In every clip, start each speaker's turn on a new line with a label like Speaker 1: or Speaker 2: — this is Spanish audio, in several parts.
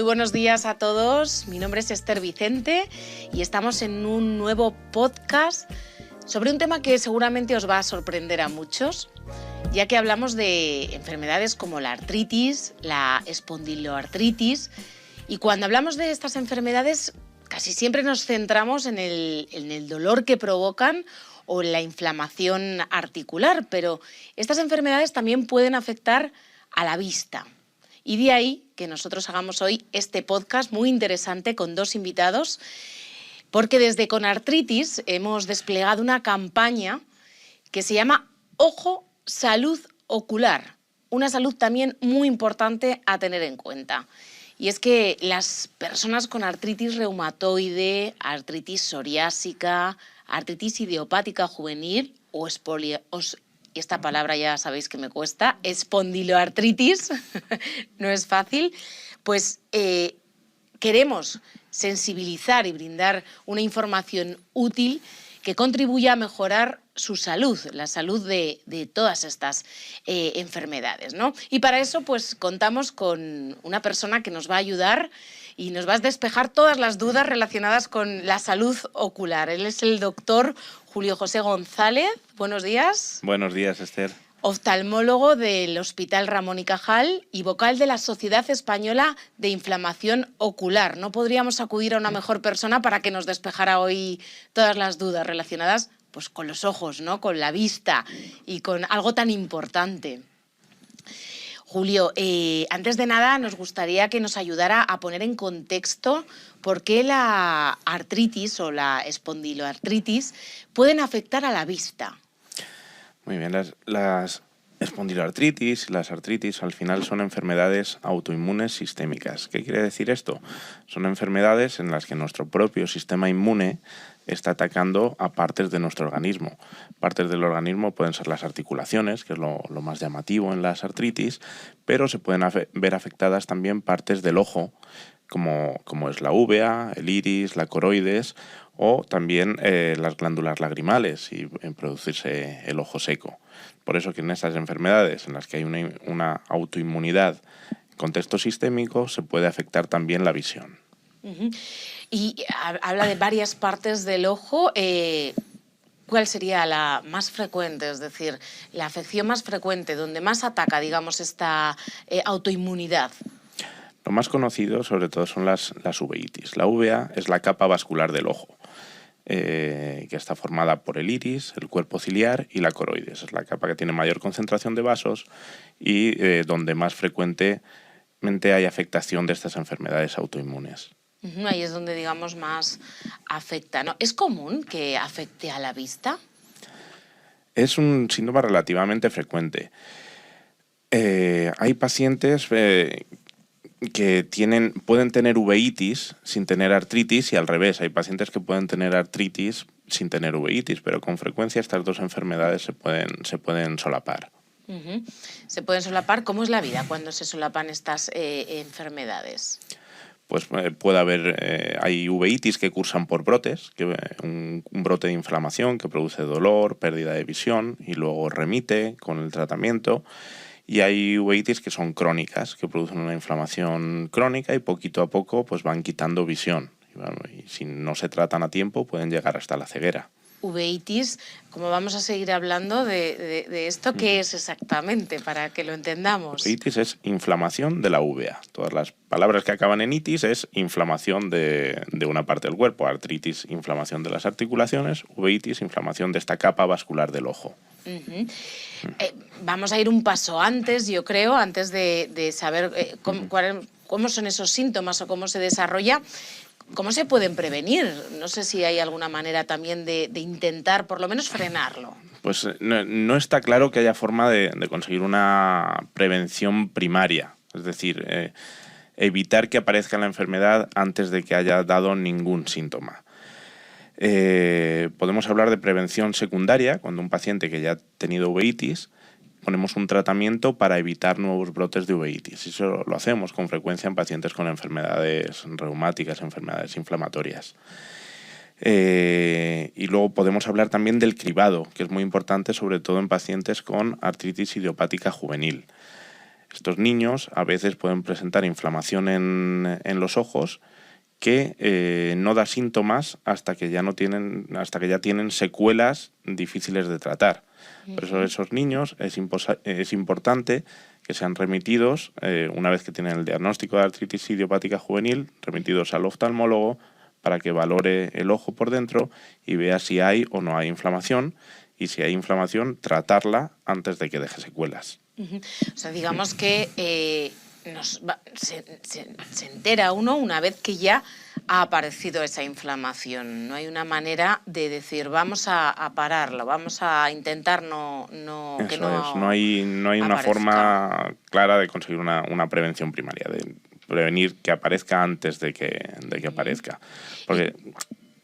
Speaker 1: buenos días a todos. Mi nombre es Esther Vicente y estamos en un nuevo podcast sobre un tema que seguramente os va a sorprender a muchos, ya que hablamos de enfermedades como la artritis, la espondiloartritis, y cuando hablamos de estas enfermedades casi siempre nos centramos en el dolor que provocan o en la inflamación articular, pero estas enfermedades también pueden afectar a la vista. Y de ahí que nosotros hagamos hoy este podcast muy interesante con dos invitados, porque desde Conartritis hemos desplegado una campaña que se llama Ojo, Salud Ocular, una salud también muy importante a tener en cuenta. Y es que las personas con artritis reumatoide, artritis psoriásica, artritis idiopática juvenil o esta palabra ya sabéis que me cuesta, espondiloartritis, no es fácil, pues queremos sensibilizar y brindar una información útil que contribuya a mejorar su salud, la salud de todas estas enfermedades, ¿no? Y para eso pues contamos con una persona que nos va a ayudar y nos va a despejar todas las dudas relacionadas con la salud ocular. Él es el doctor Julio José González. Buenos días.
Speaker 2: Buenos días, Esther.
Speaker 1: Oftalmólogo del Hospital Ramón y Cajal y vocal de la Sociedad Española de Inflamación Ocular. No podríamos acudir a una mejor persona para que nos despejara hoy todas las dudas relacionadas pues, con los ojos, ¿no? Con la vista y con algo tan importante. Julio, antes de nada nos gustaría que nos ayudara a poner en contexto por qué la artritis o la espondiloartritis pueden afectar a la vista.
Speaker 2: Muy bien, las espondiloartritis y las artritis al final son enfermedades autoinmunes sistémicas. ¿Qué quiere decir esto? Son enfermedades en las que nuestro propio sistema inmune está atacando a partes de nuestro organismo. Partes del organismo pueden ser las articulaciones, que es lo más llamativo en las artritis, pero se pueden ver afectadas también partes del ojo, como es la uvea, el iris, la coroides, o también las glándulas lagrimales y en producirse el ojo seco. Por eso que en estas enfermedades en las que hay una autoinmunidad en contexto sistémico se puede afectar también la visión.
Speaker 1: Uh-huh. Y habla de varias partes del ojo. ¿Cuál sería la más frecuente? Es decir, la afección más frecuente, donde más ataca, digamos, esta autoinmunidad.
Speaker 2: Lo más conocido, sobre todo, son las uveitis. La uvea es la capa vascular del ojo, que está formada por el iris, el cuerpo ciliar y la coroides. Es la capa que tiene mayor concentración de vasos y donde más frecuentemente hay afectación de estas enfermedades autoinmunes.
Speaker 1: Ahí es donde, digamos, más afecta, ¿no? ¿Es común que afecte a la vista?
Speaker 2: Es un síntoma relativamente frecuente. Hay pacientes que pueden tener uveitis sin tener artritis y al revés. Hay pacientes que pueden tener artritis sin tener uveitis, pero con frecuencia estas dos enfermedades se pueden solapar.
Speaker 1: Uh-huh. ¿Se pueden solapar? ¿Cómo es la vida cuando se solapan estas enfermedades?
Speaker 2: Pues puede haber, hay uveitis que cursan por brotes, un brote de inflamación que produce dolor, pérdida de visión y luego remite con el tratamiento. Y hay uveitis que son crónicas, que producen una inflamación crónica y poquito a poco pues van quitando visión. Y si no se tratan a tiempo pueden llegar hasta la ceguera.
Speaker 1: Uveitis, como vamos a seguir hablando de esto, ¿qué es exactamente para que lo entendamos?
Speaker 2: Uveitis es inflamación de la uvea. Todas las palabras que acaban en itis es inflamación de una parte del cuerpo. Artritis, inflamación de las articulaciones. Uveitis, inflamación de esta capa vascular del ojo.
Speaker 1: Uh-huh. Vamos a ir un paso antes, yo creo, antes de saber cómo son esos síntomas o cómo se desarrolla. ¿Cómo se pueden prevenir? No sé si hay alguna manera también de intentar por lo menos frenarlo.
Speaker 2: Pues no está claro que haya forma de conseguir una prevención primaria. Es decir, evitar que aparezca la enfermedad antes de que haya dado ningún síntoma. Podemos hablar de prevención secundaria, cuando un paciente que ya ha tenido uveitis, ponemos un tratamiento para evitar nuevos brotes de uveitis. Y eso lo hacemos con frecuencia en pacientes con enfermedades reumáticas, enfermedades inflamatorias. Y luego podemos hablar también del cribado, que es muy importante sobre todo en pacientes con artritis idiopática juvenil. Estos niños a veces pueden presentar inflamación en los ojos que no da síntomas hasta que ya tienen secuelas difíciles de tratar. Por eso esos niños es importante que sean remitidos, una vez que tienen el diagnóstico de artritis idiopática juvenil, remitidos al oftalmólogo para que valore el ojo por dentro y vea si hay o no hay inflamación, y si hay inflamación, tratarla antes de que deje secuelas.
Speaker 1: O sea, digamos que se entera uno una vez que ya ha aparecido esa inflamación. No hay una manera de decir vamos a pararlo, vamos a intentar que no
Speaker 2: hay una
Speaker 1: aparezca.
Speaker 2: forma clara de conseguir una prevención primaria, de prevenir que aparezca antes de que aparezca. Porque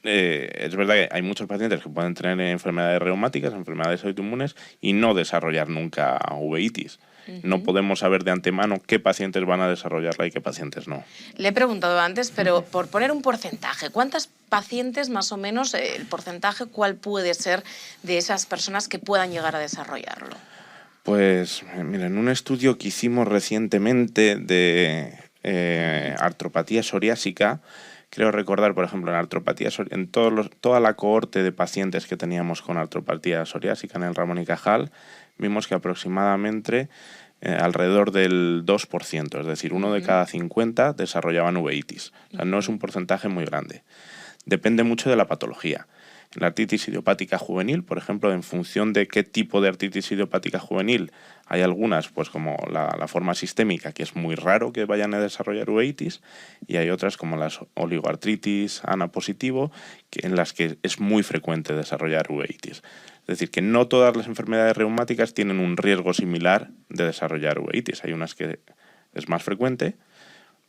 Speaker 2: es verdad que hay muchos pacientes que pueden tener enfermedades reumáticas, enfermedades autoinmunes y no desarrollar nunca uveitis. No podemos saber de antemano qué pacientes van a desarrollarla y qué pacientes no.
Speaker 1: Le he preguntado antes, pero por poner un porcentaje, ¿cuántas pacientes más o menos, el porcentaje, cuál puede ser de esas personas que puedan llegar a desarrollarlo?
Speaker 2: Pues mira, en un estudio que hicimos recientemente de artropatía psoriásica, creo recordar, por ejemplo, en toda la cohorte de pacientes que teníamos con artropatía psoriásica en el Ramón y Cajal, vimos que aproximadamente alrededor del 2%, es decir, 1 de cada 50 desarrollaban uveitis. O sea, no es un porcentaje muy grande. Depende mucho de la patología. En la artritis idiopática juvenil, por ejemplo, en función de qué tipo de artritis idiopática juvenil, hay algunas, pues como la forma sistémica, que es muy raro que vayan a desarrollar uveitis, y hay otras como las oligoartritis ANA positivo, en las que es muy frecuente desarrollar uveitis. Es decir, que no todas las enfermedades reumáticas tienen un riesgo similar de desarrollar uveitis. Hay unas que es más frecuente.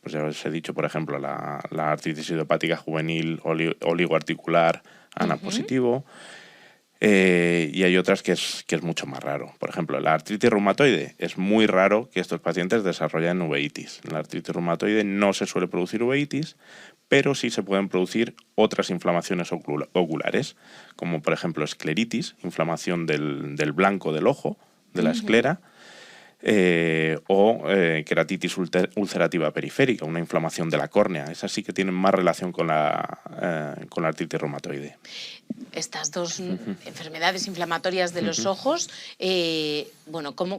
Speaker 2: Pues ya os he dicho, por ejemplo, la artritis idiopática juvenil oligoarticular ANA positivo, y hay otras que es mucho más raro. Por ejemplo, la artritis reumatoide, es muy raro que estos pacientes desarrollen uveitis. En la artritis reumatoide no se suele producir uveitis, pero sí se pueden producir otras inflamaciones oculares, como por ejemplo escleritis, inflamación del blanco del ojo, de la esclera, o queratitis ulcerativa periférica, una inflamación de la córnea. Esas sí que tienen más relación con la artritis reumatoide.
Speaker 1: Estas dos enfermedades inflamatorias de los ojos,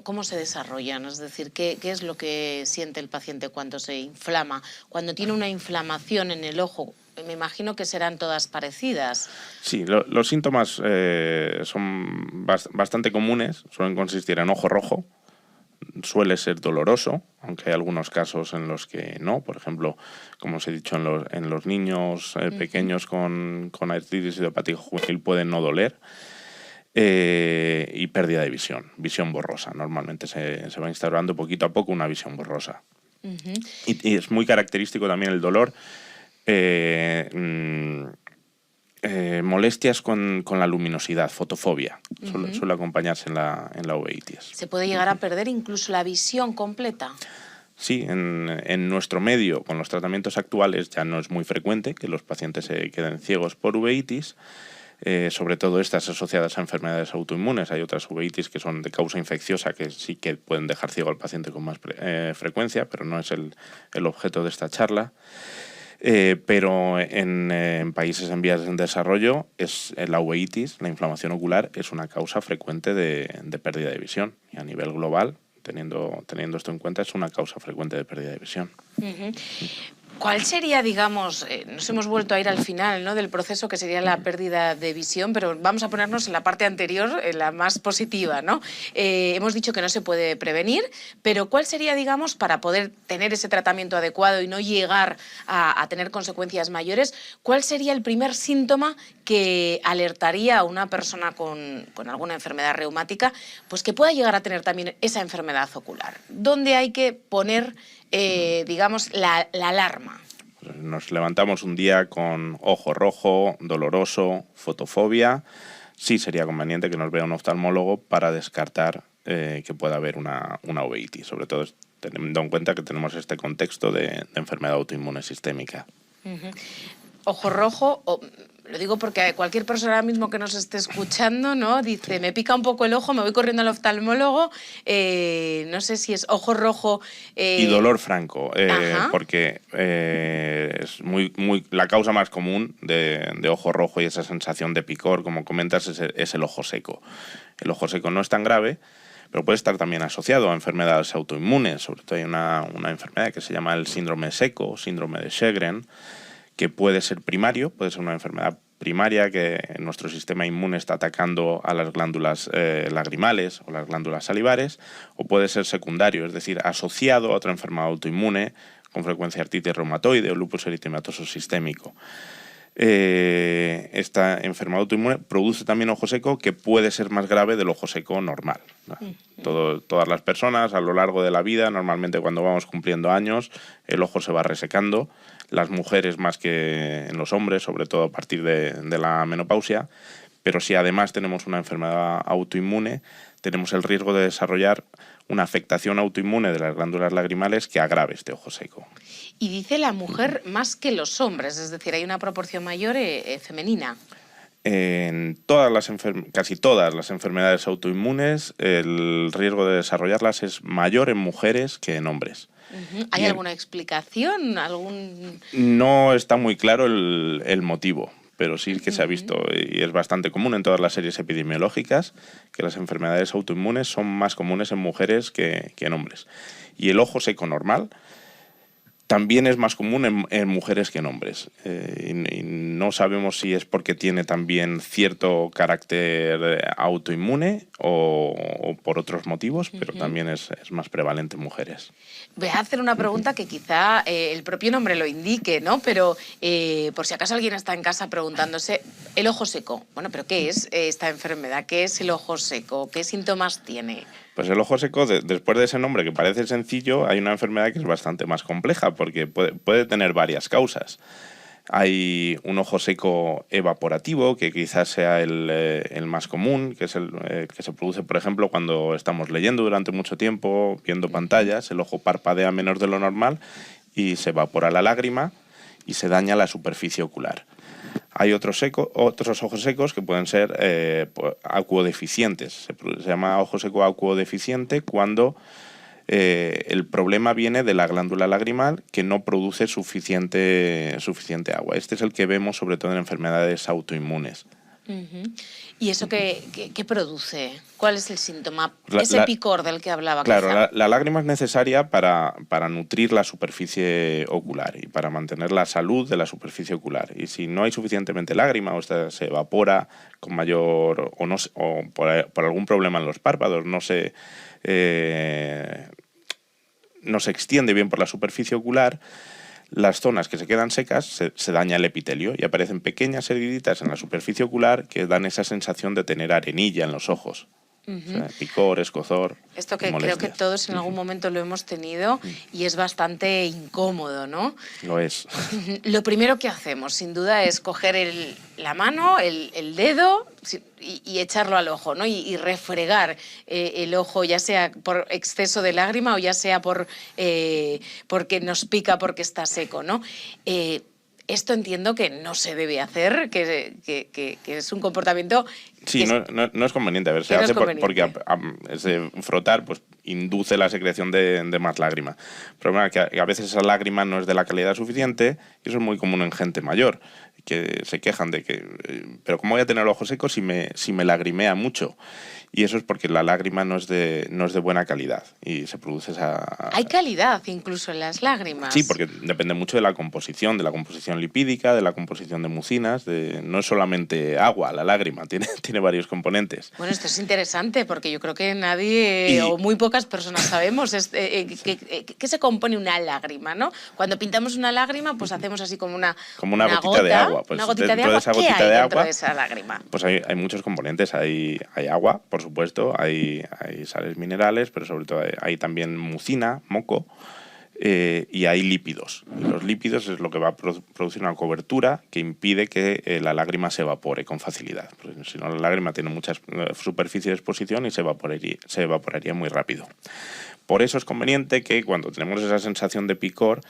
Speaker 1: ¿cómo se desarrollan? Es decir, ¿qué es lo que siente el paciente cuando se inflama? Cuando tiene una inflamación en el ojo, me imagino que serán todas parecidas.
Speaker 2: Sí, los síntomas son bastante comunes, suelen consistir en ojo rojo, suele ser doloroso, aunque hay algunos casos en los que no. Por ejemplo, como os he dicho, en los niños pequeños con artritis idiopática juvenil pueden no doler, y pérdida de visión borrosa. Normalmente se va instaurando poquito a poco una visión borrosa. Y es muy característico también el dolor. Molestias con la luminosidad, fotofobia, suele acompañarse en la uveitis.
Speaker 1: ¿Se puede llegar a perder incluso la visión completa?
Speaker 2: Sí, en nuestro medio, con los tratamientos actuales, ya no es muy frecuente que los pacientes se queden ciegos por uveitis, sobre todo estas asociadas a enfermedades autoinmunes. Hay otras uveitis que son de causa infecciosa que sí que pueden dejar ciego al paciente con más frecuencia, pero no es el objeto de esta charla. Pero en países en vías de desarrollo, la uveitis, la inflamación ocular, es una causa frecuente de pérdida de visión. Y a nivel global, teniendo esto en cuenta, es una causa frecuente de pérdida de visión.
Speaker 1: ¿Cuál sería, digamos, nos hemos vuelto a ir al final, ¿no?, del proceso, que sería la pérdida de visión, pero vamos a ponernos en la parte anterior, en la más positiva, ¿no? Hemos dicho que no se puede prevenir, pero ¿cuál sería, digamos, para poder tener ese tratamiento adecuado y no llegar a tener consecuencias mayores, cuál sería el primer síntoma que alertaría a una persona con alguna enfermedad reumática, pues que pueda llegar a tener también esa enfermedad ocular? ¿Dónde hay que poner, digamos, la alarma?
Speaker 2: Nos levantamos un día con ojo rojo, doloroso, fotofobia. Sí sería conveniente que nos vea un oftalmólogo para descartar que pueda haber una uveitis, sobre todo teniendo en cuenta que tenemos este contexto de enfermedad autoinmune sistémica.
Speaker 1: Ojo rojo, Lo digo porque cualquier persona ahora mismo que nos esté escuchando, ¿no? Dice, me pica un poco el ojo, me voy corriendo al oftalmólogo, no sé si es ojo rojo...
Speaker 2: Y dolor franco,
Speaker 1: Ajá.
Speaker 2: porque es la causa más común de ojo rojo y esa sensación de picor, como comentas, es el ojo seco. El ojo seco no es tan grave, pero puede estar también asociado a enfermedades autoinmunes. Sobre todo hay una enfermedad que se llama el síndrome seco, síndrome de Sjögren, que puede ser primario, puede ser una enfermedad primaria que nuestro sistema inmune está atacando a las glándulas lagrimales o las glándulas salivares, o puede ser secundario, es decir, asociado a otra enfermedad autoinmune, con frecuencia artritis reumatoide o lupus eritematoso sistémico. Esta enfermedad autoinmune produce también ojo seco, que puede ser más grave del ojo seco normal, ¿no? Todas las personas a lo largo de la vida, normalmente cuando vamos cumpliendo años, el ojo se va resecando. Las mujeres más que en los hombres, sobre todo a partir de la menopausia, pero si además tenemos una enfermedad autoinmune, tenemos el riesgo de desarrollar una afectación autoinmune de las glándulas lagrimales que agrave este ojo seco.
Speaker 1: Y dice la mujer más que los hombres, es decir, hay una proporción mayor femenina.
Speaker 2: En casi todas las enfermedades autoinmunes, el riesgo de desarrollarlas es mayor en mujeres que en hombres.
Speaker 1: ¿Hay alguna explicación?
Speaker 2: No está muy claro el motivo, pero sí que se ha visto y es bastante común en todas las series epidemiológicas que las enfermedades autoinmunes son más comunes en mujeres que en hombres. Y el ojo seco normal también es más común en mujeres que en hombres. Y no sabemos si es porque tiene también cierto carácter autoinmune o por otros motivos, pero también es más prevalente en mujeres.
Speaker 1: Voy a hacer una pregunta que quizá el propio nombre lo indique, ¿no? Pero por si acaso alguien está en casa preguntándose, el ojo seco. Bueno, pero ¿qué es esta enfermedad? ¿Qué es el ojo seco? ¿Qué síntomas tiene?
Speaker 2: Pues el ojo seco, después de ese nombre que parece sencillo, hay una enfermedad que es bastante más compleja porque puede tener varias causas. Hay un ojo seco evaporativo, que quizás sea el más común, que es el que se produce, por ejemplo, cuando estamos leyendo durante mucho tiempo, viendo pantallas, el ojo parpadea menos de lo normal y se evapora la lágrima y se daña la superficie ocular. Hay otros ojos secos que pueden ser acuodeficientes. Se llama ojo seco acuodeficiente cuando el problema viene de la glándula lagrimal que no produce suficiente agua. Este es el que vemos sobre todo en enfermedades autoinmunes.
Speaker 1: ¿Y eso qué produce? ¿Cuál es el síntoma? Ese picor del que hablaba.
Speaker 2: Claro, la lágrima es necesaria para nutrir la superficie ocular y para mantener la salud de la superficie ocular. Y si no hay suficientemente lágrima o esta se evapora con mayor o por algún problema en los párpados, no se extiende bien por la superficie ocular, las zonas que se quedan secas se daña el epitelio y aparecen pequeñas heriditas en la superficie ocular que dan esa sensación de tener arenilla en los ojos. O sea, picor, escozor.
Speaker 1: Esto que creo que todos en algún momento lo hemos tenido y es bastante incómodo, ¿no?
Speaker 2: Lo es.
Speaker 1: Lo primero que hacemos, sin duda, es coger la mano, el dedo y echarlo al ojo, ¿no? Y refregar el ojo, ya sea por exceso de lágrima o ya sea porque nos pica porque está seco, ¿no? Esto entiendo que no se debe hacer, que es un comportamiento...
Speaker 2: Sí, no es conveniente. A ver, se hace porque frotar pues induce la secreción de más lágrima. El problema es que a veces esa lágrima no es de la calidad suficiente y eso es muy común en gente mayor, que se quejan de que... pero ¿cómo voy a tener el ojo seco si me lagrimea mucho? Y eso es porque la lágrima no es de buena calidad y se produce esa...
Speaker 1: ¿Hay calidad incluso en las lágrimas?
Speaker 2: Sí, porque depende mucho de la composición lipídica, de la composición de mucinas, no es solamente agua la lágrima, tiene varios componentes.
Speaker 1: Bueno, esto es interesante porque yo creo que nadie o muy pocas personas sabemos qué se compone una lágrima, ¿no? Cuando pintamos una lágrima, pues hacemos así como una
Speaker 2: gotita
Speaker 1: gota,
Speaker 2: de agua. Pues
Speaker 1: una gotita de agua. ¿Qué hay dentro de esa lágrima?
Speaker 2: Pues hay muchos componentes. Hay agua, por supuesto, hay sales minerales, pero sobre todo hay también mucina, moco, y hay lípidos. Y los lípidos es lo que va a producir una cobertura que impide que la lágrima se evapore con facilidad. Porque si no, la lágrima tiene mucha superficie de exposición y se evaporaría muy rápido. Por eso es conveniente que cuando tenemos esa sensación de picor,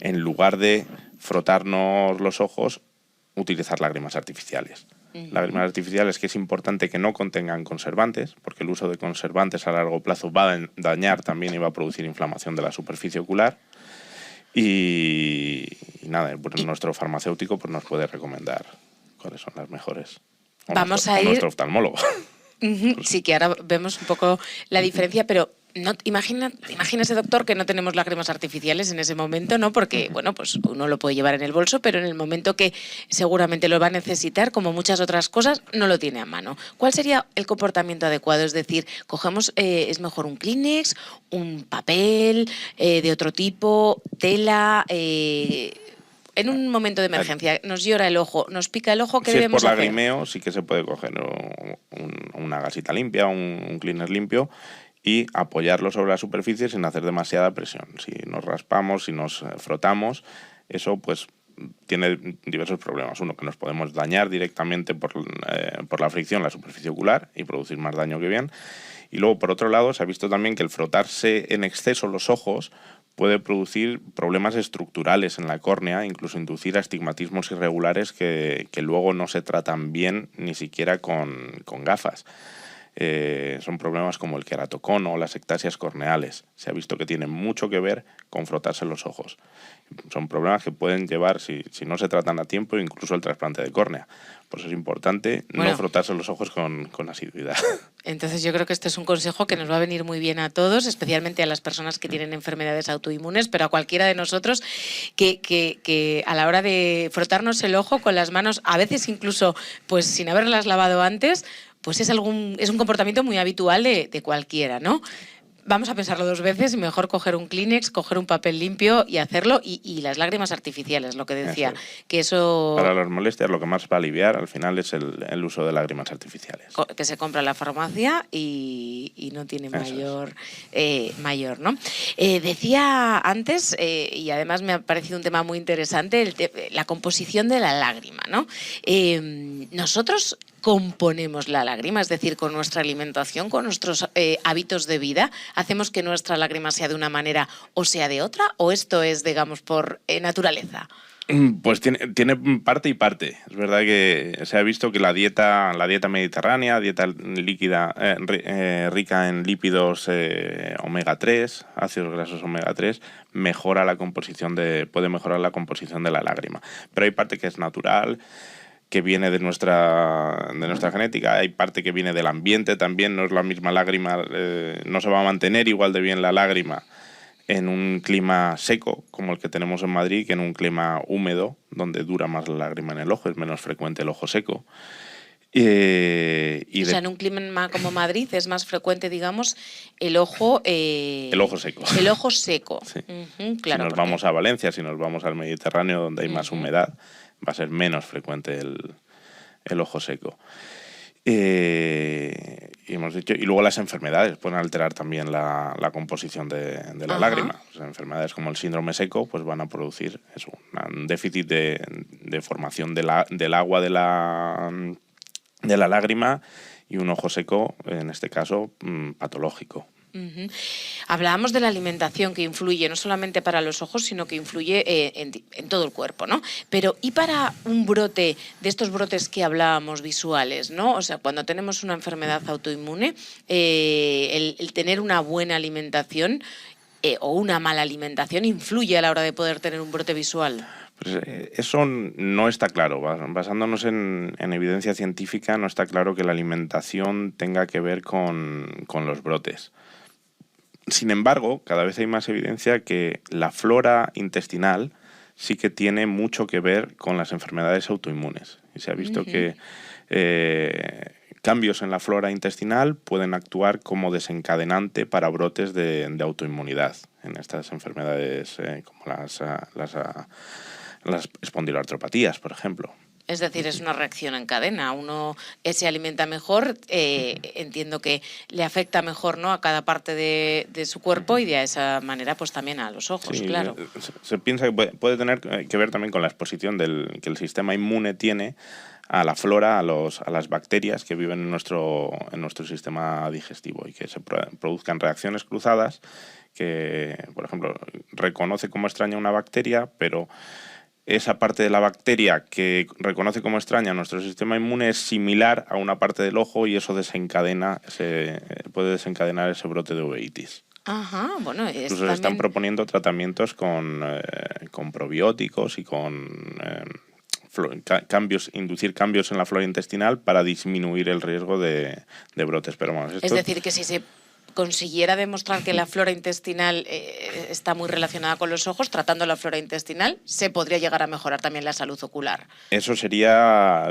Speaker 2: en lugar de frotarnos los ojos, utilizar lágrimas artificiales. Lágrimas artificiales que es importante que no contengan conservantes, porque el uso de conservantes a largo plazo va a dañar también y va a producir inflamación de la superficie ocular. Y nada, pues nuestro farmacéutico pues nos puede recomendar cuáles son las mejores.
Speaker 1: Vamos a ir...
Speaker 2: nuestro oftalmólogo.
Speaker 1: Sí, que ahora vemos un poco la diferencia, pero no, imagínese, doctor, que no tenemos lágrimas artificiales en ese momento, ¿no? Porque, bueno, pues uno lo puede llevar en el bolso, pero en el momento que seguramente lo va a necesitar, como muchas otras cosas, no lo tiene a mano. ¿Cuál sería el comportamiento adecuado? Es decir, cogemos, es mejor un Kleenex, un papel de otro tipo, tela... en un momento de emergencia, nos llora el ojo, nos pica el ojo, ¿qué debemos hacer?
Speaker 2: Si es por lagrimeo, sí que se puede coger una gasita limpia, un cleaner limpio y apoyarlo sobre la superficie sin hacer demasiada presión. Si nos raspamos, si nos frotamos, eso pues tiene diversos problemas. Uno, que nos podemos dañar directamente por la fricción la superficie ocular y producir más daño que bien. Y luego, por otro lado, se ha visto también que el frotarse en exceso los ojos puede producir problemas estructurales en la córnea, incluso inducir astigmatismos irregulares que luego no se tratan bien ni siquiera con gafas. Son problemas como el queratocono o las ectasias corneales. Se ha visto que tienen mucho que ver con frotarse los ojos. Son problemas que pueden llevar, si no se tratan a tiempo, incluso el trasplante de córnea. Por eso es importante no frotarse los ojos con asiduidad.
Speaker 1: Entonces yo creo que este es un consejo que nos va a venir muy bien a todos, especialmente a las personas que tienen enfermedades autoinmunes, pero a cualquiera de nosotros que a la hora de frotarnos el ojo con las manos, a veces incluso pues sin haberlas lavado antes, pues es un comportamiento muy habitual de cualquiera, ¿no? Vamos a pensarlo dos veces y mejor coger un Kleenex, coger un papel limpio y hacerlo. Y las lágrimas artificiales, lo que decía. Que eso...
Speaker 2: Para las molestias lo que más va a aliviar al final es el uso de lágrimas artificiales.
Speaker 1: Que se compra en la farmacia y no tiene mayor, ¿no? Decía antes, y además me ha parecido un tema muy interesante, la composición de la lágrima, ¿no? Nosotros componemos la lágrima, es decir, con nuestra alimentación, con nuestros hábitos de vida, hacemos que nuestra lágrima sea de una manera o sea de otra, o esto es, digamos, por naturaleza.
Speaker 2: Pues tiene parte y parte. Es verdad que se ha visto que la dieta mediterránea, dieta líquida rica en lípidos omega 3, ácidos grasos omega 3, puede mejorar la composición de la lágrima. Pero hay parte que es natural, que viene de nuestra genética, hay parte que viene del ambiente también, no es la misma lágrima, no se va a mantener igual de bien la lágrima en un clima seco como el que tenemos en Madrid que en un clima húmedo, donde dura más la lágrima en el ojo, es menos frecuente el ojo seco.
Speaker 1: En un clima como Madrid es más frecuente, digamos, el ojo
Speaker 2: seco.
Speaker 1: El ojo seco.
Speaker 2: Sí.
Speaker 1: Claro,
Speaker 2: si nos vamos a Valencia, si nos vamos al Mediterráneo, donde hay más humedad, va a ser menos frecuente el ojo seco. Hemos dicho, y luego las enfermedades pueden alterar también la composición de la lágrima. Las enfermedades como el síndrome seco pues van a producir un déficit de formación del agua de la lágrima y un ojo seco, en este caso, patológico.
Speaker 1: Hablábamos de la alimentación que influye no solamente para los ojos, sino que influye en todo el cuerpo, ¿no? Pero ¿y para un brote, de estos brotes que hablábamos visuales, ¿no? O sea, cuando tenemos una enfermedad autoinmune, el tener una buena alimentación o una mala alimentación influye a la hora de poder tener un brote visual.
Speaker 2: Pues eso no está claro. Basándonos en evidencia científica, no está claro que la alimentación tenga que ver con los brotes. Sin embargo, cada vez hay más evidencia que la flora intestinal sí que tiene mucho que ver con las enfermedades autoinmunes. Y se ha visto que cambios en la flora intestinal pueden actuar como desencadenante para brotes de autoinmunidad en estas enfermedades como las espondiloartropatías, por ejemplo.
Speaker 1: Es decir, es una reacción en cadena. Uno se alimenta mejor, entiendo que le afecta mejor, ¿no?, a cada parte de su cuerpo y de esa manera pues también a los ojos,
Speaker 2: sí,
Speaker 1: claro.
Speaker 2: Se piensa que puede tener que ver también con la exposición que el sistema inmune tiene a la flora, a las bacterias que viven en nuestro sistema digestivo y que se produzcan reacciones cruzadas que, por ejemplo, reconoce como extraña una bacteria, pero esa parte de la bacteria que reconoce como extraña nuestro sistema inmune es similar a una parte del ojo y eso puede desencadenar ese brote de uveitis.
Speaker 1: Ajá, bueno,
Speaker 2: Incluso se están proponiendo tratamientos con probióticos y con inducir cambios en la flora intestinal para disminuir el riesgo de brotes. Pero vamos,
Speaker 1: es decir, que si se consiguiera demostrar que la flora intestinal está muy relacionada con los ojos, tratando la flora intestinal, se podría llegar a mejorar también la salud ocular.
Speaker 2: Eso sería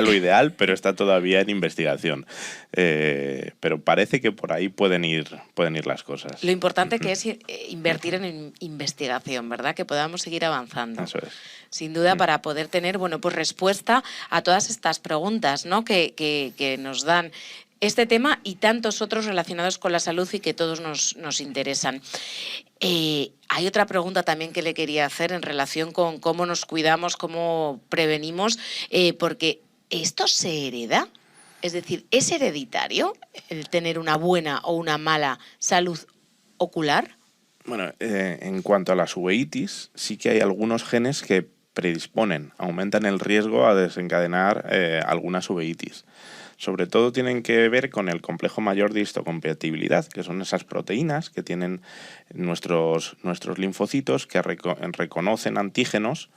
Speaker 2: lo ideal, pero está todavía en investigación. Pero parece que por ahí pueden ir las cosas.
Speaker 1: Lo importante que es invertir en investigación, ¿verdad? Que podamos seguir avanzando.
Speaker 2: Eso es.
Speaker 1: Sin duda, para poder tener, bueno, pues respuesta a todas estas preguntas, ¿no? que nos dan este tema y tantos otros relacionados con la salud y que todos nos interesan. Hay otra pregunta también que le quería hacer en relación con cómo nos cuidamos, cómo prevenimos, porque ¿esto se hereda? Es decir, ¿es hereditario el tener una buena o una mala salud ocular?
Speaker 2: Bueno, en cuanto a las uveitis, sí que hay algunos genes que predisponen, aumentan el riesgo a desencadenar algunas uveitis. Sobre todo tienen que ver con el complejo mayor de histocompatibilidad, que son esas proteínas que tienen nuestros linfocitos que reconocen antígenos.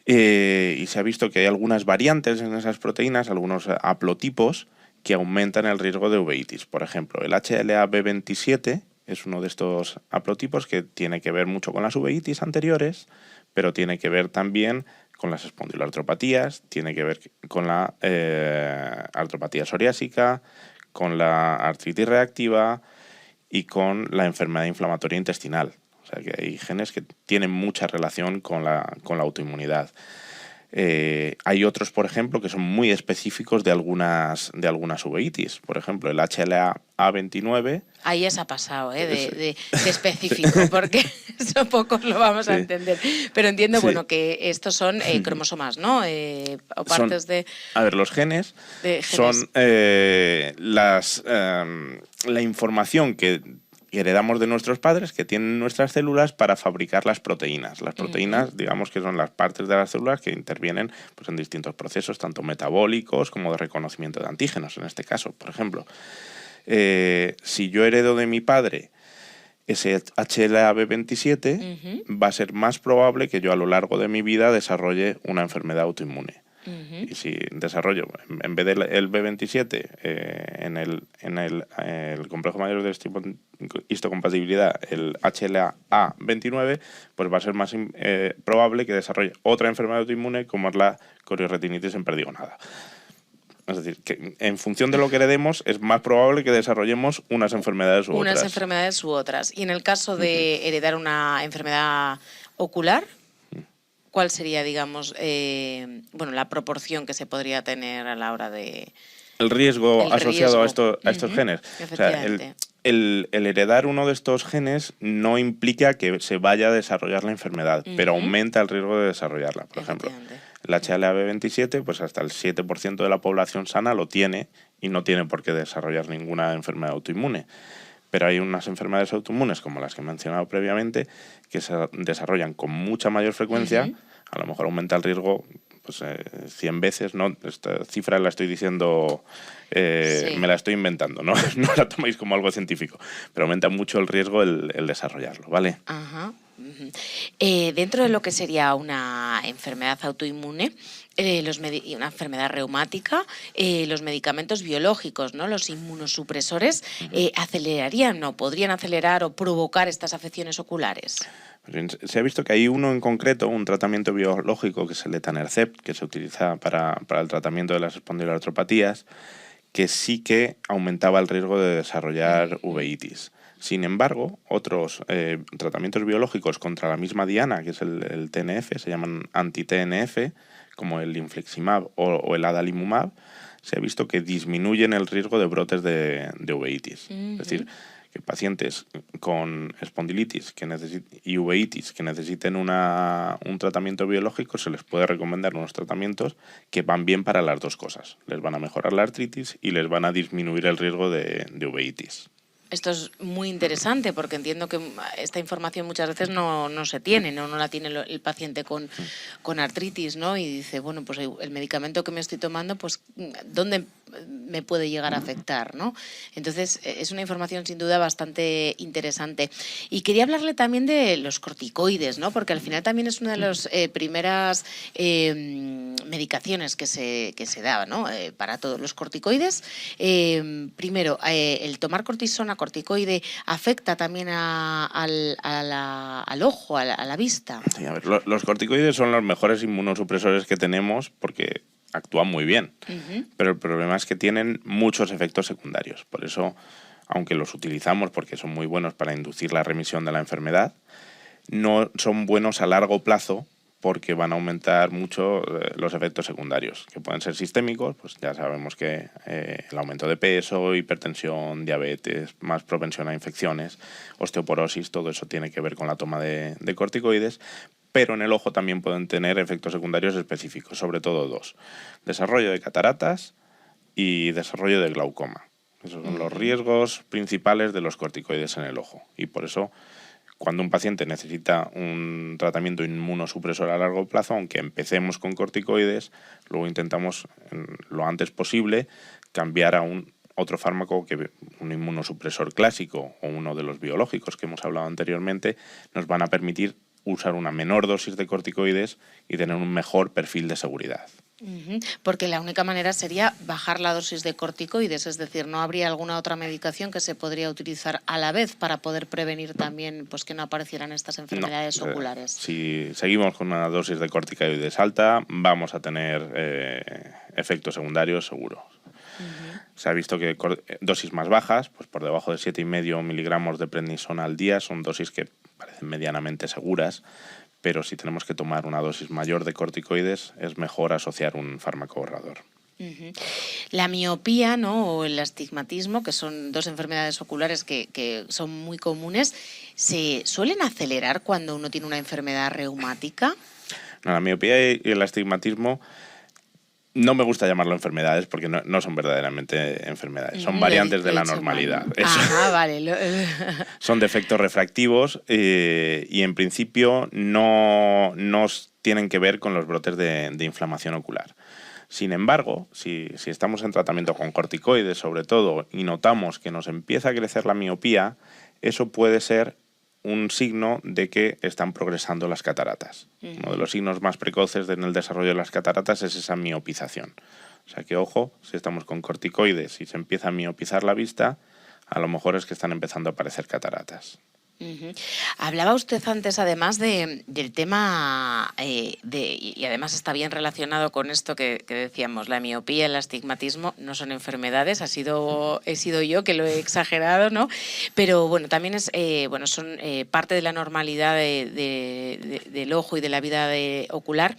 Speaker 2: Y se ha visto que hay algunas variantes en esas proteínas, algunos haplotipos, que aumentan el riesgo de uveitis. Por ejemplo, el HLA-B27 es uno de estos haplotipos que tiene que ver mucho con las uveitis anteriores, pero tiene que ver también con las espondiloartropatías, tiene que ver con la artropatía psoriásica, con la artritis reactiva y con la enfermedad inflamatoria intestinal. O sea que hay genes que tienen mucha relación con la autoinmunidad. Hay otros, por ejemplo, que son muy específicos de algunas uveitis. Por ejemplo, el HLA-A29.
Speaker 1: Ahí ya se ha pasado, de específico, porque eso pocos lo vamos a entender. Pero entiendo, bueno, que estos son cromosomas, ¿no? O partes de...
Speaker 2: A ver, los genes son la información que heredamos de nuestros padres, que tienen nuestras células para fabricar las proteínas. Las proteínas, digamos que son las partes de las células que intervienen pues, en distintos procesos, tanto metabólicos como de reconocimiento de antígenos, en este caso, por ejemplo. Si yo heredo de mi padre ese HLA-B27, va a ser más probable que yo a lo largo de mi vida desarrolle una enfermedad autoinmune. Y si desarrollo, en vez del B27 en el complejo mayor de histocompatibilidad, el HLA-A29, pues va a ser más probable que desarrolle otra enfermedad autoinmune como es la coriorretinitis en perdigonada. Es decir, que en función de lo que heredemos es más probable que desarrollemos unas enfermedades u otras.
Speaker 1: Y en el caso de heredar una enfermedad ocular, ¿cuál sería, digamos, la proporción que se podría tener a la hora de...
Speaker 2: El riesgo asociado a estos genes. O sea, el heredar uno de estos genes no implica que se vaya a desarrollar la enfermedad, pero aumenta el riesgo de desarrollarla. Por ejemplo, el HLA-B27, pues hasta el 7% de la población sana lo tiene y no tiene por qué desarrollar ninguna enfermedad autoinmune. Pero hay unas enfermedades autoinmunes, como las que he mencionado previamente, que se desarrollan con mucha mayor frecuencia. A lo mejor aumenta el riesgo pues 100 veces, ¿no? Esta cifra la estoy diciendo, me la estoy inventando, ¿no? No la toméis como algo científico, pero aumenta mucho el riesgo el desarrollarlo, ¿vale?
Speaker 1: Ajá. Dentro de lo que sería una enfermedad autoinmune, una enfermedad reumática, los medicamentos biológicos, ¿no? Los inmunosupresores, ¿acelerarían o podrían acelerar o provocar estas afecciones oculares?
Speaker 2: Se ha visto que hay uno en concreto, un tratamiento biológico que es el etanercept, que se utiliza para el tratamiento de las espondiloartropatías, que sí que aumentaba el riesgo de desarrollar uveitis. Sin embargo, otros tratamientos biológicos contra la misma diana, que es el TNF, se llaman anti-TNF, como el infliximab o el adalimumab, se ha visto que disminuyen el riesgo de brotes de uveitis. Es decir, que pacientes con espondilitis y uveitis que necesiten un tratamiento biológico, se les puede recomendar unos tratamientos que van bien para las dos cosas. Les van a mejorar la artritis y les van a disminuir el riesgo de uveitis.
Speaker 1: Esto es muy interesante porque entiendo que esta información muchas veces no se tiene, no la tiene el paciente con artritis, ¿no? Y dice, bueno, pues el medicamento que me estoy tomando, pues ¿dónde me puede llegar a afectar, ¿no? Entonces, es una información sin duda bastante interesante. Y quería hablarle también de los corticoides, ¿no? Porque al final también es una de las primeras medicaciones que se da, ¿no? Para todos los corticoides. Primero, el tomar cortisona, corticoide, afecta también al ojo, a la vista.
Speaker 2: Sí, a ver, los corticoides son los mejores inmunosupresores que tenemos porque actúan muy bien, pero el problema es que tienen muchos efectos secundarios. Por eso, aunque los utilizamos porque son muy buenos para inducir la remisión de la enfermedad, no son buenos a largo plazo porque van a aumentar mucho los efectos secundarios, que pueden ser sistémicos, pues ya sabemos que el aumento de peso, hipertensión, diabetes, más propensión a infecciones, osteoporosis, todo eso tiene que ver con la toma de corticoides, pero en el ojo también pueden tener efectos secundarios específicos, sobre todo dos: desarrollo de cataratas y desarrollo de glaucoma. Esos son los riesgos principales de los corticoides en el ojo, y por eso cuando un paciente necesita un tratamiento inmunosupresor a largo plazo, aunque empecemos con corticoides, luego intentamos lo antes posible cambiar a otro fármaco, que un inmunosupresor clásico o uno de los biológicos que hemos hablado anteriormente, nos van a permitir usar una menor dosis de corticoides y tener un mejor perfil de seguridad.
Speaker 1: Porque la única manera sería bajar la dosis de corticoides, es decir, ¿no habría alguna otra medicación que se podría utilizar a la vez para poder prevenir también, pues, que no aparecieran estas enfermedades oculares?
Speaker 2: Si seguimos con una dosis de corticoides alta, vamos a tener efectos secundarios seguros. Se ha visto que dosis más bajas, pues por debajo de 7,5 miligramos de prednisona al día, son dosis que parecen medianamente seguras, pero si tenemos que tomar una dosis mayor de corticoides, es mejor asociar un fármaco ahorrador.
Speaker 1: La miopía, ¿no?, o el astigmatismo, que son dos enfermedades oculares que son muy comunes, ¿se suelen acelerar cuando uno tiene una enfermedad reumática?
Speaker 2: No, la miopía y el astigmatismo no me gusta llamarlo enfermedades porque no son verdaderamente enfermedades, son variantes de la normalidad.
Speaker 1: Vale.
Speaker 2: Son defectos refractivos y en principio no tienen que ver con los brotes de inflamación ocular. Sin embargo, si estamos en tratamiento con corticoides sobre todo y notamos que nos empieza a crecer la miopía, eso puede ser un signo de que están progresando las cataratas. Uno de los signos más precoces en el desarrollo de las cataratas es esa miopización. O sea que, ojo, si estamos con corticoides y se empieza a miopizar la vista, a lo mejor es que están empezando a aparecer cataratas.
Speaker 1: Hablaba usted antes, además, del tema, y además está bien relacionado con esto que decíamos, la miopía, el astigmatismo no son enfermedades, he sido yo que lo he exagerado, ¿no? Pero bueno, también son parte de la normalidad del ojo y de la vida ocular,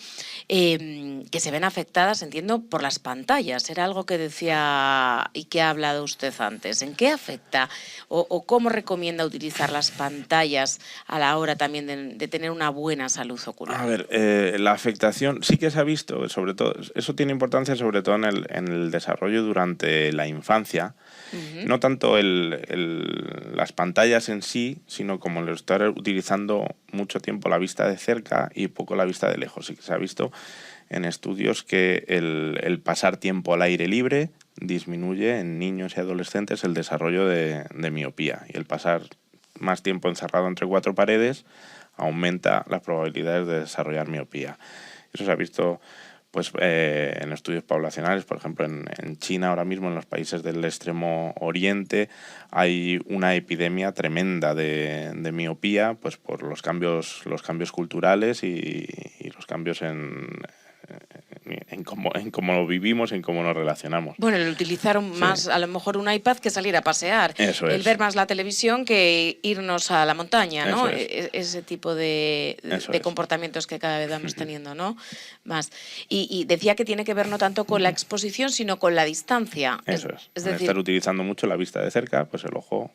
Speaker 1: que se ven afectadas, entiendo, por las pantallas. Era algo que decía y que ha hablado usted antes. ¿En qué afecta o cómo recomienda utilizar las pantallas a la hora también de tener una buena salud ocular?
Speaker 2: A ver, la afectación sí que se ha visto, sobre todo, eso tiene importancia sobre todo en el desarrollo durante la infancia, no tanto las pantallas en sí, sino como el estar utilizando mucho tiempo la vista de cerca y poco la vista de lejos. Sí que se ha visto en estudios que el pasar tiempo al aire libre disminuye en niños y adolescentes el desarrollo de miopía, y el pasar más tiempo encerrado entre cuatro paredes aumenta las probabilidades de desarrollar miopía. Eso se ha visto pues en estudios poblacionales. Por ejemplo, en China ahora mismo, en los países del extremo oriente, hay una epidemia tremenda de miopía, pues por los cambios culturales y los cambios en cómo lo vivimos, en cómo nos relacionamos.
Speaker 1: Bueno, el utilizar más, a lo mejor, un iPad que salir a pasear.
Speaker 2: Eso es.
Speaker 1: El ver más la televisión que irnos a la montaña, ¿no?
Speaker 2: Eso es.
Speaker 1: Ese tipo de comportamientos que cada vez vamos teniendo, ¿no? Más. Y decía que tiene que ver no tanto con la exposición, sino con la distancia.
Speaker 2: Eso es.
Speaker 1: Es
Speaker 2: Al
Speaker 1: decir,
Speaker 2: estar utilizando mucho la vista de cerca, pues el ojo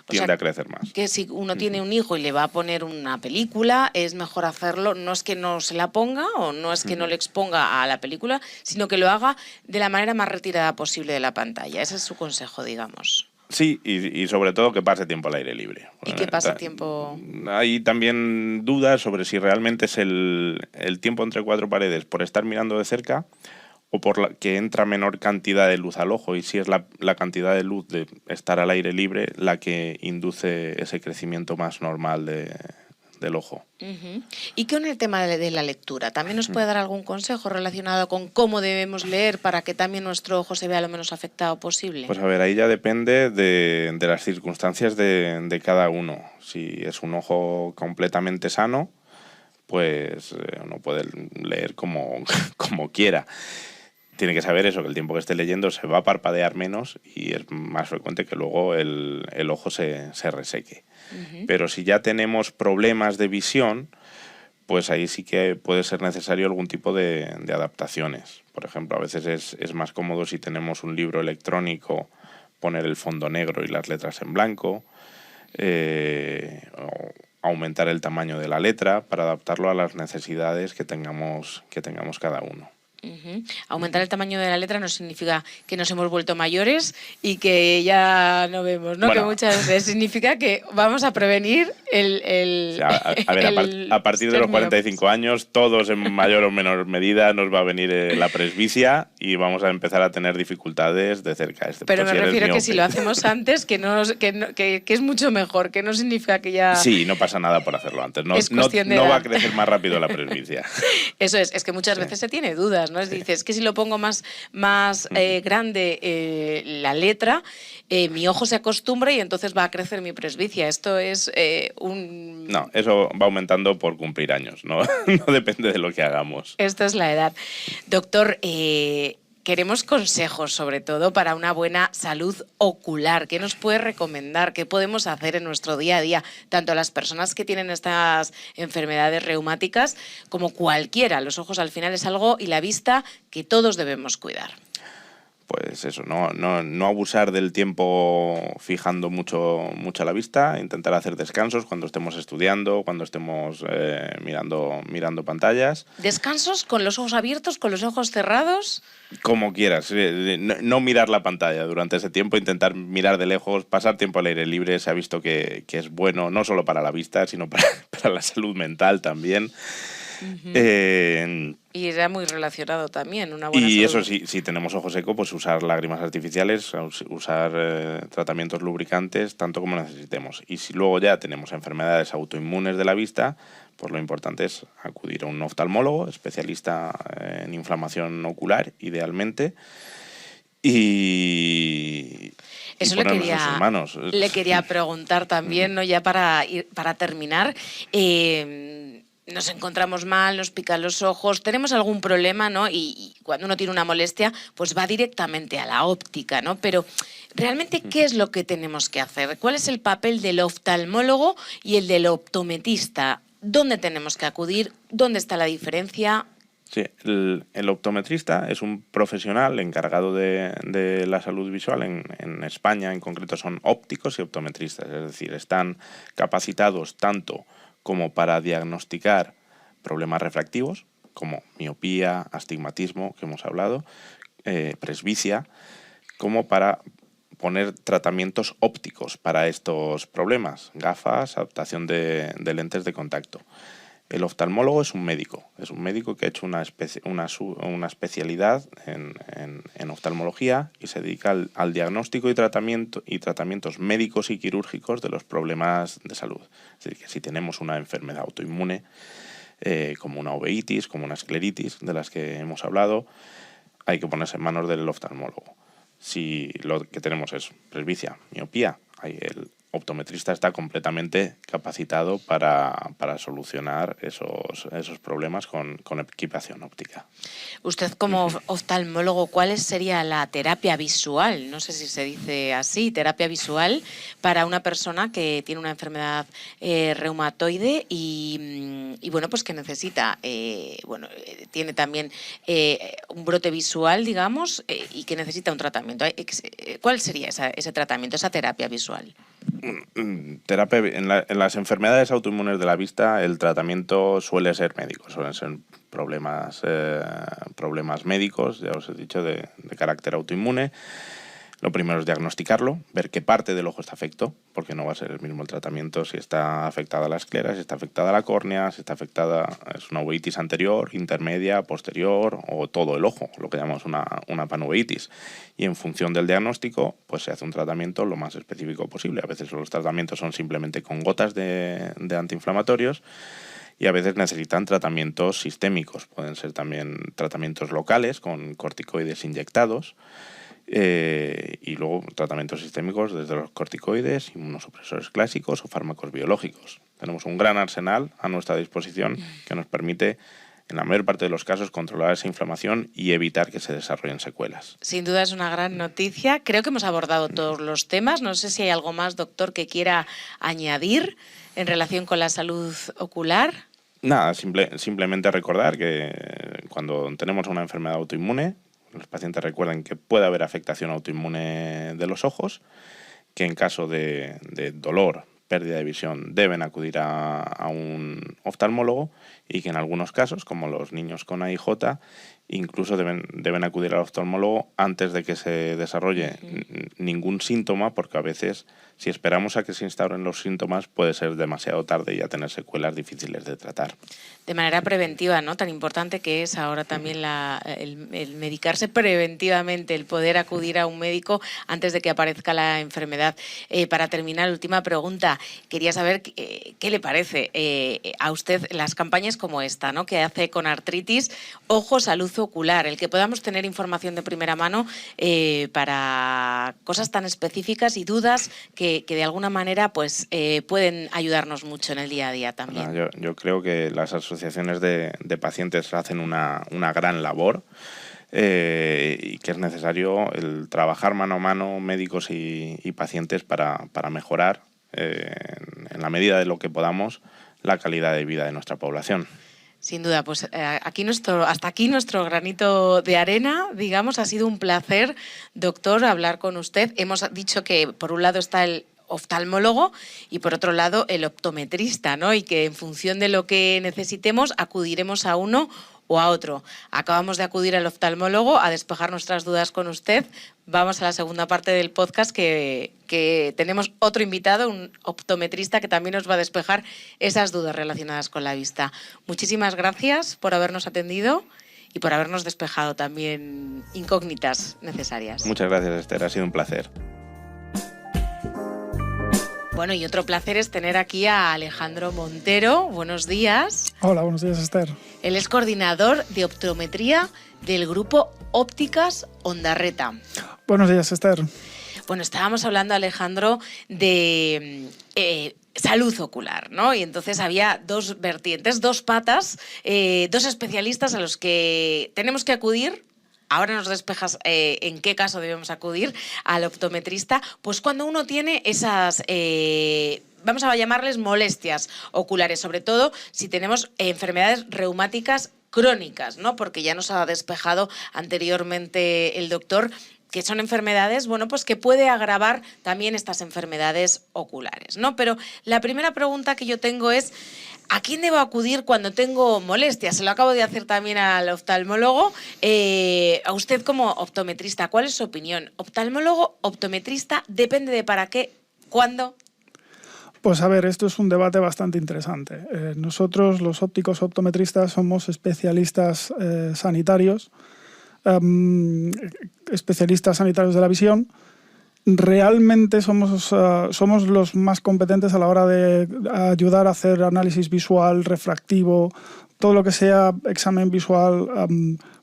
Speaker 2: tiende a crecer más.
Speaker 1: Que si uno tiene un hijo y le va a poner una película, es mejor hacerlo, no es que no se la ponga o no es que no le exponga a la película, sino que lo haga de la manera más retirada posible de la pantalla. Ese es su consejo, digamos.
Speaker 2: Sí, y sobre todo que pase tiempo al aire libre.
Speaker 1: ¿Y que pase tiempo?
Speaker 2: Hay también dudas sobre si realmente es el tiempo entre cuatro paredes por estar mirando de cerca o por que entra menor cantidad de luz al ojo, y si es la cantidad de luz de estar al aire libre la que induce ese crecimiento más normal del ojo.
Speaker 1: Uh-huh. ¿Y con el tema de la lectura? ¿También nos puede dar algún consejo relacionado con cómo debemos leer para que también nuestro ojo se vea lo menos afectado posible?
Speaker 2: Pues a ver, ahí ya depende de las circunstancias de cada uno. Si es un ojo completamente sano, pues uno puede leer como quiera. Tiene que saber eso, que el tiempo que esté leyendo se va a parpadear menos y es más frecuente que luego el ojo se reseque. Uh-huh. Pero si ya tenemos problemas de visión, pues ahí sí que puede ser necesario algún tipo de adaptaciones. Por ejemplo, a veces es más cómodo si tenemos un libro electrónico poner el fondo negro y las letras en blanco, o aumentar el tamaño de la letra para adaptarlo a las necesidades que tengamos cada uno.
Speaker 1: Uh-huh. Aumentar el tamaño de la letra no significa que nos hemos vuelto mayores y que ya no vemos, ¿no? Bueno, que muchas veces significa que vamos a prevenir el
Speaker 2: a partir de los 45 años, todos en mayor o menor medida nos va a venir la presbicia y vamos a empezar a tener dificultades de cerca.
Speaker 1: Pero me refiero que si lo hacemos antes, que es mucho mejor, que no significa que ya...
Speaker 2: Sí, no pasa nada por hacerlo antes. No va a crecer más rápido la presbicia.
Speaker 1: Eso es que muchas veces se tiene dudas, ¿no? Dices, que si lo pongo más grande la letra, mi ojo se acostumbra y entonces va a crecer mi presbicia. Esto es
Speaker 2: No, eso va aumentando por cumplir años, no depende de lo que hagamos.
Speaker 1: Esta es la edad. Doctor, queremos consejos, sobre todo, para una buena salud ocular. ¿Qué nos puede recomendar? ¿Qué podemos hacer en nuestro día a día? Tanto las personas que tienen estas enfermedades reumáticas como cualquiera. Los ojos al final es algo, y la vista, que todos debemos cuidar.
Speaker 2: Pues eso, no abusar del tiempo fijando mucho la vista, intentar hacer descansos cuando estemos estudiando, cuando estemos mirando pantallas.
Speaker 1: ¿Descansos con los ojos abiertos, con los ojos cerrados?
Speaker 2: Como quieras, no mirar la pantalla durante ese tiempo, intentar mirar de lejos, pasar tiempo al aire libre. Se ha visto que es bueno no solo para la vista, sino para la salud mental también. Uh-huh.
Speaker 1: Y era muy relacionado también, una buena salud.
Speaker 2: Eso sí, si tenemos ojo seco, pues usar lágrimas artificiales, usar tratamientos lubricantes, tanto como necesitemos. Y si luego ya tenemos enfermedades autoinmunes de la vista, pues lo importante es acudir a un oftalmólogo, especialista en inflamación ocular, idealmente, y
Speaker 1: eso le quería preguntar también, ¿no? Ya para terminar, nos encontramos mal, nos pican los ojos, tenemos algún problema, ¿no? Y cuando uno tiene una molestia, pues va directamente a la óptica, ¿no? Pero realmente, ¿qué es lo que tenemos que hacer? ¿Cuál es el papel del oftalmólogo y el del optometrista? ¿Dónde tenemos que acudir? ¿Dónde está la diferencia?
Speaker 2: Sí, el optometrista es un profesional encargado de la salud visual. En España, en concreto, son ópticos y optometristas, es decir, están capacitados tanto como para diagnosticar problemas refractivos, como miopía, astigmatismo, que hemos hablado, presbicia, como para poner tratamientos ópticos para estos problemas, gafas, adaptación de lentes de contacto. El oftalmólogo es un médico que ha hecho una especialidad en oftalmología y se dedica al diagnóstico y tratamientos médicos y quirúrgicos de los problemas de salud. Es decir, que si tenemos una enfermedad autoinmune, como una uveitis, como una escleritis, de las que hemos hablado, hay que ponerse en manos del oftalmólogo. Si lo que tenemos es presbicia, miopía, el optometrista está completamente capacitado para solucionar esos problemas con equipación óptica.
Speaker 1: Usted, como oftalmólogo, ¿cuál sería la terapia visual? No sé si se dice así, terapia visual para una persona que tiene una enfermedad reumatoide y bueno, pues que necesita, tiene también un brote visual, digamos, y que necesita un tratamiento. ¿Cuál sería ese tratamiento, esa terapia visual?
Speaker 2: Terapia en las enfermedades autoinmunes de la vista, el tratamiento suele ser médico, suelen ser problemas médicos, ya os he dicho, de carácter autoinmune. Lo primero es diagnosticarlo, ver qué parte del ojo está afecto, porque no va a ser el mismo el tratamiento si está afectada la esclera, si está afectada la córnea, si está afectada, es una uveitis anterior, intermedia, posterior o todo el ojo, lo que llamamos una panuveitis. Y en función del diagnóstico, pues se hace un tratamiento lo más específico posible. A veces los tratamientos son simplemente con gotas de antiinflamatorios, y a veces necesitan tratamientos sistémicos. Pueden ser también tratamientos locales con corticoides inyectados, y luego tratamientos sistémicos desde los corticoides, inmunosupresores clásicos o fármacos biológicos. Tenemos un gran arsenal a nuestra disposición que nos permite, en la mayor parte de los casos, controlar esa inflamación y evitar que se desarrollen secuelas.
Speaker 1: Sin duda es una gran noticia. Creo que hemos abordado todos los temas. No sé si hay algo más, doctor, que quiera añadir en relación con la salud ocular.
Speaker 2: Nada, simplemente recordar que cuando tenemos una enfermedad autoinmune, los pacientes recuerden que puede haber afectación autoinmune de los ojos, que en caso de dolor, pérdida de visión, deben acudir a un oftalmólogo, y que en algunos casos, como los niños con AIJ, incluso deben acudir al oftalmólogo antes de que se desarrolle ningún síntoma, porque a veces, si esperamos a que se instauren los síntomas, puede ser demasiado tarde y ya tener secuelas difíciles de tratar.
Speaker 1: De manera preventiva, ¿no? Tan importante que es ahora también el medicarse preventivamente, el poder acudir a un médico antes de que aparezca la enfermedad. Para terminar, última pregunta. Quería saber qué le parece a usted las campañas como esta, ¿no?, que hace con artritis, Ojo, Salud Ocular, el que podamos tener información de primera mano para cosas tan específicas y dudas que de alguna manera pues pueden ayudarnos mucho en el día a día también.
Speaker 2: Yo creo que las asociaciones de pacientes hacen una gran labor, y que es necesario el trabajar mano a mano médicos y pacientes para mejorar en la medida de lo que podamos la calidad de vida de nuestra población.
Speaker 1: Sin duda, pues hasta aquí nuestro granito de arena, digamos. Ha sido un placer, doctor, hablar con usted. Hemos dicho que por un lado está el oftalmólogo y por otro lado el optometrista, ¿no? Y que en función de lo que necesitemos acudiremos a uno o a otro. Acabamos de acudir al oftalmólogo a despejar nuestras dudas con usted. Vamos a la segunda parte del podcast que tenemos otro invitado, un optometrista, que también nos va a despejar esas dudas relacionadas con la vista. Muchísimas gracias por habernos atendido y por habernos despejado también incógnitas necesarias.
Speaker 2: Muchas gracias, Esther. Ha sido un placer.
Speaker 1: Bueno, y otro placer es tener aquí a Alejandro Montero. Buenos días.
Speaker 3: Hola, buenos días, Esther.
Speaker 1: Él es coordinador de optometría del grupo Ópticas Ondarreta.
Speaker 3: Buenos días, Esther.
Speaker 1: Bueno, estábamos hablando, Alejandro, de salud ocular, ¿no? Y entonces había dos vertientes, dos patas, dos especialistas a los que tenemos que acudir. Ahora nos despejas en qué caso debemos acudir al optometrista. Pues cuando uno tiene esas, vamos a llamarles molestias oculares, sobre todo si tenemos enfermedades reumáticas crónicas, ¿no? Porque ya nos ha despejado anteriormente el doctor que son enfermedades, bueno, pues que puede agravar también estas enfermedades oculares, ¿no? Pero la primera pregunta que yo tengo es, ¿a quién debo acudir cuando tengo molestias? Se lo acabo de hacer también al oftalmólogo. A usted como optometrista, ¿cuál es su opinión? ¿Oftalmólogo, optometrista? ¿Depende de para qué? ¿Cuándo?
Speaker 3: Pues a ver, esto es un debate bastante interesante. Nosotros, los ópticos optometristas, somos especialistas sanitarios, especialistas sanitarios de la visión. Realmente somos los más competentes a la hora de ayudar a hacer análisis visual, refractivo, todo lo que sea examen visual,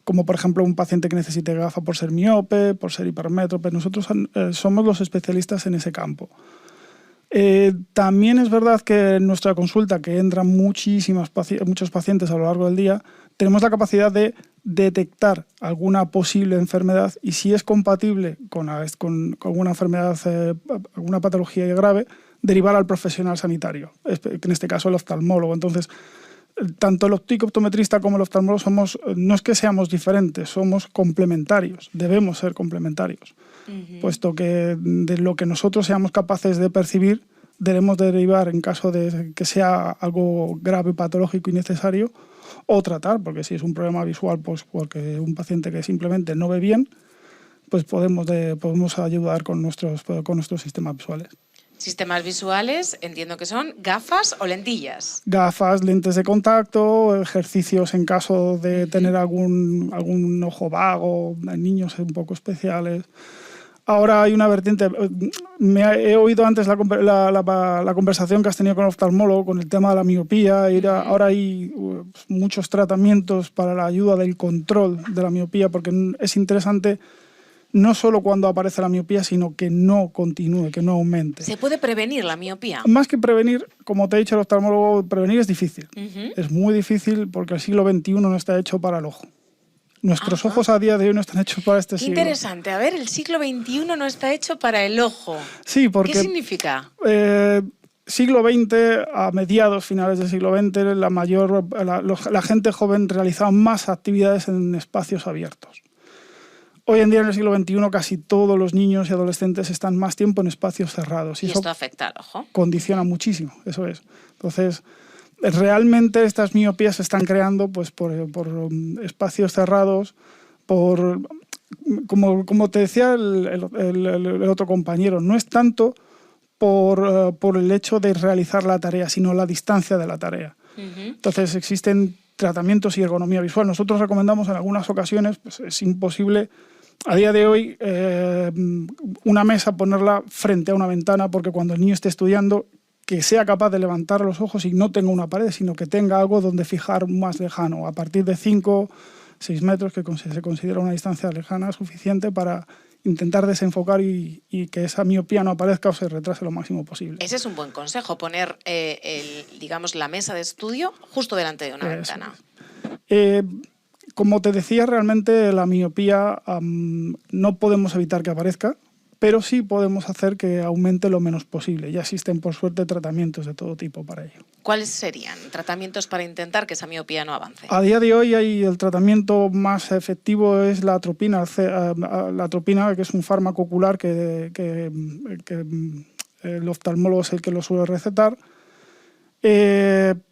Speaker 3: como por ejemplo un paciente que necesite gafa por ser miope, por ser hipermétrope. Nosotros somos los especialistas en ese campo. También es verdad que en nuestra consulta, que entran muchos pacientes a lo largo del día, tenemos la capacidad de detectar alguna posible enfermedad y, si es compatible con alguna enfermedad, alguna patología grave, derivar al profesional sanitario, en este caso el oftalmólogo. Entonces, tanto el óptico optometrista como el oftalmólogo no es que seamos diferentes, somos complementarios, debemos ser complementarios. Puesto que de lo que nosotros seamos capaces de percibir, debemos derivar en caso de que sea algo grave, patológico y necesario, o tratar, porque si es un problema visual, pues porque un paciente que simplemente no ve bien, pues podemos ayudar con nuestros sistemas visuales.
Speaker 1: Sistemas visuales, entiendo que son gafas o lentillas.
Speaker 3: Gafas, lentes de contacto, ejercicios en caso de tener algún ojo vago, niños un poco especiales. Ahora hay una vertiente, he oído antes la conversación que has tenido con el oftalmólogo con el tema de la miopía. Ahora hay muchos tratamientos para la ayuda del control de la miopía, porque es interesante no solo cuando aparece la miopía, sino que no continúe, que no aumente.
Speaker 1: ¿Se puede prevenir la miopía?
Speaker 3: Más que prevenir, como te he dicho el oftalmólogo, prevenir es difícil. Es muy difícil porque el siglo XXI no está hecho para el ojo. Nuestros ojos a día de hoy no están hechos para este siglo.
Speaker 1: Interesante. A ver, el siglo XXI no está hecho para el ojo.
Speaker 3: Sí, porque...
Speaker 1: ¿Qué significa?
Speaker 3: Siglo XX, a mediados, finales del siglo XX, la gente joven realizaba más actividades en espacios abiertos. Hoy en día, en el siglo XXI, casi todos los niños y adolescentes están más tiempo en espacios cerrados.
Speaker 1: Y esto afecta al ojo.
Speaker 3: Condiciona muchísimo, eso es. Entonces, realmente estas miopías se están creando pues, por espacios cerrados, como te decía el otro compañero, no es tanto por el hecho de realizar la tarea, sino la distancia de la tarea. Entonces, existen tratamientos y ergonomía visual. Nosotros recomendamos en algunas ocasiones, pues es imposible a día de hoy una mesa ponerla frente a una ventana, porque cuando el niño esté estudiando, que sea capaz de levantar los ojos y no tenga una pared, sino que tenga algo donde fijar más lejano, a partir de 5, 6 metros, que se considera una distancia lejana suficiente para intentar desenfocar y que esa miopía no aparezca o se retrase lo máximo posible.
Speaker 1: Ese es un buen consejo, poner digamos, la mesa de estudio justo delante de una ventana.
Speaker 3: Como te decía, realmente la miopía no podemos evitar que aparezca, pero sí podemos hacer que aumente lo menos posible. Ya existen, por suerte, tratamientos de todo tipo para ello.
Speaker 1: ¿Cuáles serían tratamientos para intentar que esa miopía no avance?
Speaker 3: A día de hoy el tratamiento más efectivo es la atropina, que es un fármaco ocular que el oftalmólogo es el que lo suele recetar.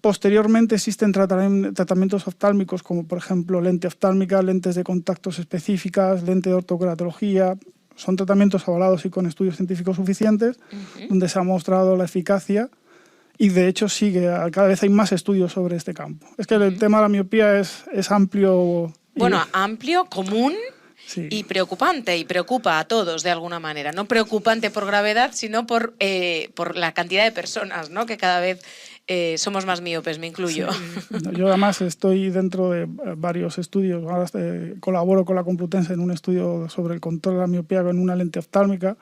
Speaker 3: Posteriormente existen tratamientos oftálmicos como, por ejemplo, lente oftálmica, lentes de contactos específicas, lente de ortoqueratología. Son tratamientos avalados y con estudios científicos suficientes, donde se ha mostrado la eficacia y, de hecho, cada vez hay más estudios sobre este campo. Es que el tema de la miopía es amplio.
Speaker 1: Bueno, amplio, común.
Speaker 3: Sí.
Speaker 1: Y preocupante, y preocupa a todos de alguna manera. No preocupante por gravedad, sino por la cantidad de personas, ¿no? Que cada vez somos más míopes, me incluyo.
Speaker 3: Sí. Yo además estoy dentro de varios estudios. Ahora colaboro con la Complutense en un estudio sobre el control de la miopía en una lente oftálmica.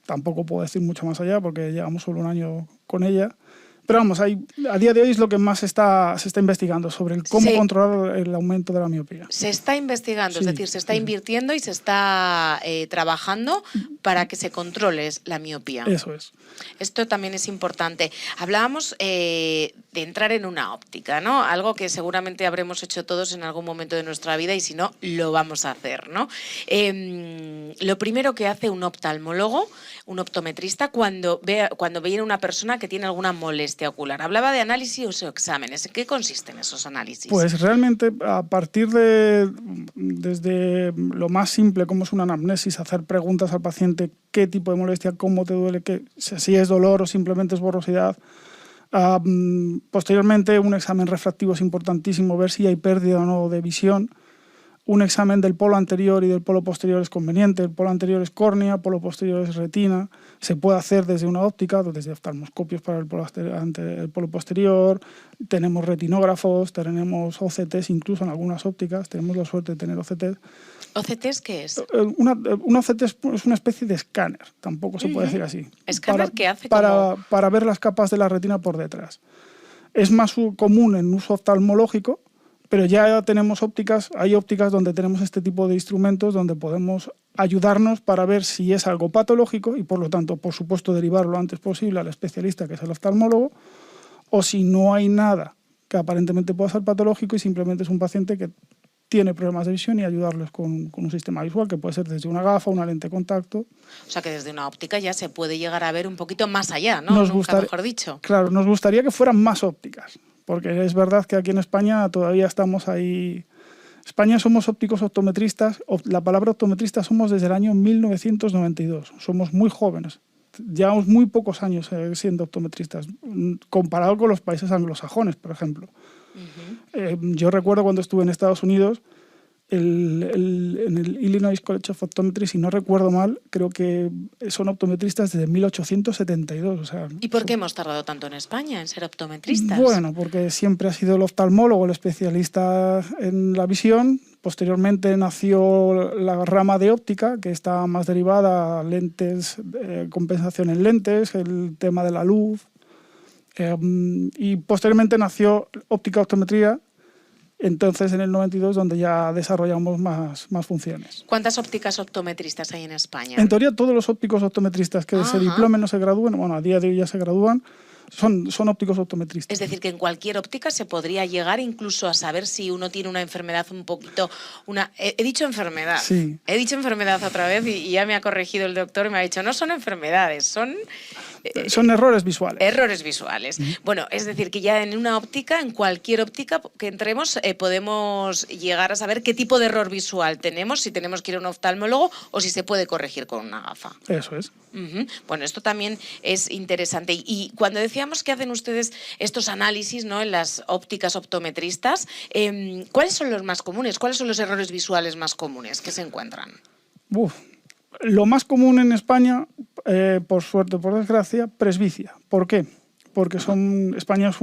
Speaker 3: Tampoco puedo decir mucho más allá porque llevamos solo un año con ella. Pero vamos, a día de hoy es lo que más se está investigando sobre cómo controlar el aumento de la miopía.
Speaker 1: Se está investigando, es decir, se está invirtiendo y se está trabajando para que se controle la miopía.
Speaker 3: Eso es.
Speaker 1: Esto también es importante. Hablábamos de entrar en una óptica, ¿no? Algo que seguramente habremos hecho todos en algún momento de nuestra vida y si no, lo vamos a hacer, ¿no? Lo primero que hace un oftalmólogo, un optometrista, cuando viene una persona que tiene alguna molestia ocular. Hablaba de análisis o exámenes. ¿En qué consisten esos análisis?
Speaker 3: Pues realmente a partir desde lo más simple, como es una anamnesis, hacer preguntas al paciente, qué tipo de molestia, cómo te duele, si es dolor o simplemente es borrosidad. Posteriormente un examen refractivo es importantísimo, ver si hay pérdida o no de visión. Un examen del polo anterior y del polo posterior es conveniente. El polo anterior es córnea, el polo posterior es retina. Se puede hacer desde una óptica, desde oftalmoscopios para el polo posterior. Tenemos retinógrafos, tenemos OCTs incluso en algunas ópticas. Tenemos la suerte de tener OCTs.
Speaker 1: ¿OCTs qué es?
Speaker 3: Un OCT es una especie de escáner, tampoco se puede decir así.
Speaker 1: ¿Escáner qué hace?
Speaker 3: Para ver las capas de la retina por detrás. Es más común en uso oftalmológico, pero ya tenemos hay ópticas donde tenemos este tipo de instrumentos donde podemos ayudarnos para ver si es algo patológico y, por lo tanto, por supuesto, derivar lo antes posible al especialista, que es el oftalmólogo, o si no hay nada que aparentemente pueda ser patológico y simplemente es un paciente que tiene problemas de visión y ayudarles con un sistema visual que puede ser desde una gafa, una lente de contacto.
Speaker 1: O sea que desde una óptica ya se puede llegar a ver un poquito más allá, ¿no? Nunca mejor dicho.
Speaker 3: Claro, nos gustaría que fueran más ópticas, porque es verdad que aquí en España todavía estamos ahí España somos ópticos optometristas. La palabra optometrista somos desde el año 1992. Somos muy jóvenes. Llevamos muy pocos años siendo optometristas, comparado con los países anglosajones, por ejemplo. Yo recuerdo cuando estuve en Estados Unidos, en el Illinois College of Optometry, si no recuerdo mal, creo que son optometristas desde 1872. O sea,
Speaker 1: ¿Y por qué hemos tardado tanto en España en ser optometristas?
Speaker 3: Bueno, porque siempre ha sido el oftalmólogo el especialista en la visión. Posteriormente nació la rama de óptica, que está más derivada a lentes, compensación en lentes, el tema de la luz. Y posteriormente nació óptica optometría, entonces en el 92, donde ya desarrollamos más funciones.
Speaker 1: ¿Cuántas ópticas optometristas hay en España?
Speaker 3: En teoría, todos los ópticos optometristas que se diplomen o se gradúen, bueno, a día de hoy ya se gradúan, son ópticos optometristas.
Speaker 1: Es decir, que en cualquier óptica se podría llegar incluso a saber si uno tiene una enfermedad un poquito... He dicho enfermedad.
Speaker 3: Sí.
Speaker 1: He dicho enfermedad otra vez y ya me ha corregido el doctor y me ha dicho, no son enfermedades, son
Speaker 3: errores visuales.
Speaker 1: Errores visuales. Bueno, es decir, que ya en una óptica, en cualquier óptica que entremos, podemos llegar a saber qué tipo de error visual tenemos, si tenemos que ir a un oftalmólogo o si se puede corregir con una gafa.
Speaker 3: Eso es.
Speaker 1: Bueno, esto también es interesante. Y cuando decíamos que hacen ustedes estos análisis, ¿no?, en las ópticas optometristas, ¿cuáles son los más comunes? ¿Cuáles son los errores visuales más comunes que se encuentran?
Speaker 3: Lo más común en España, por suerte o por desgracia, presbicia. ¿Por qué? Porque España es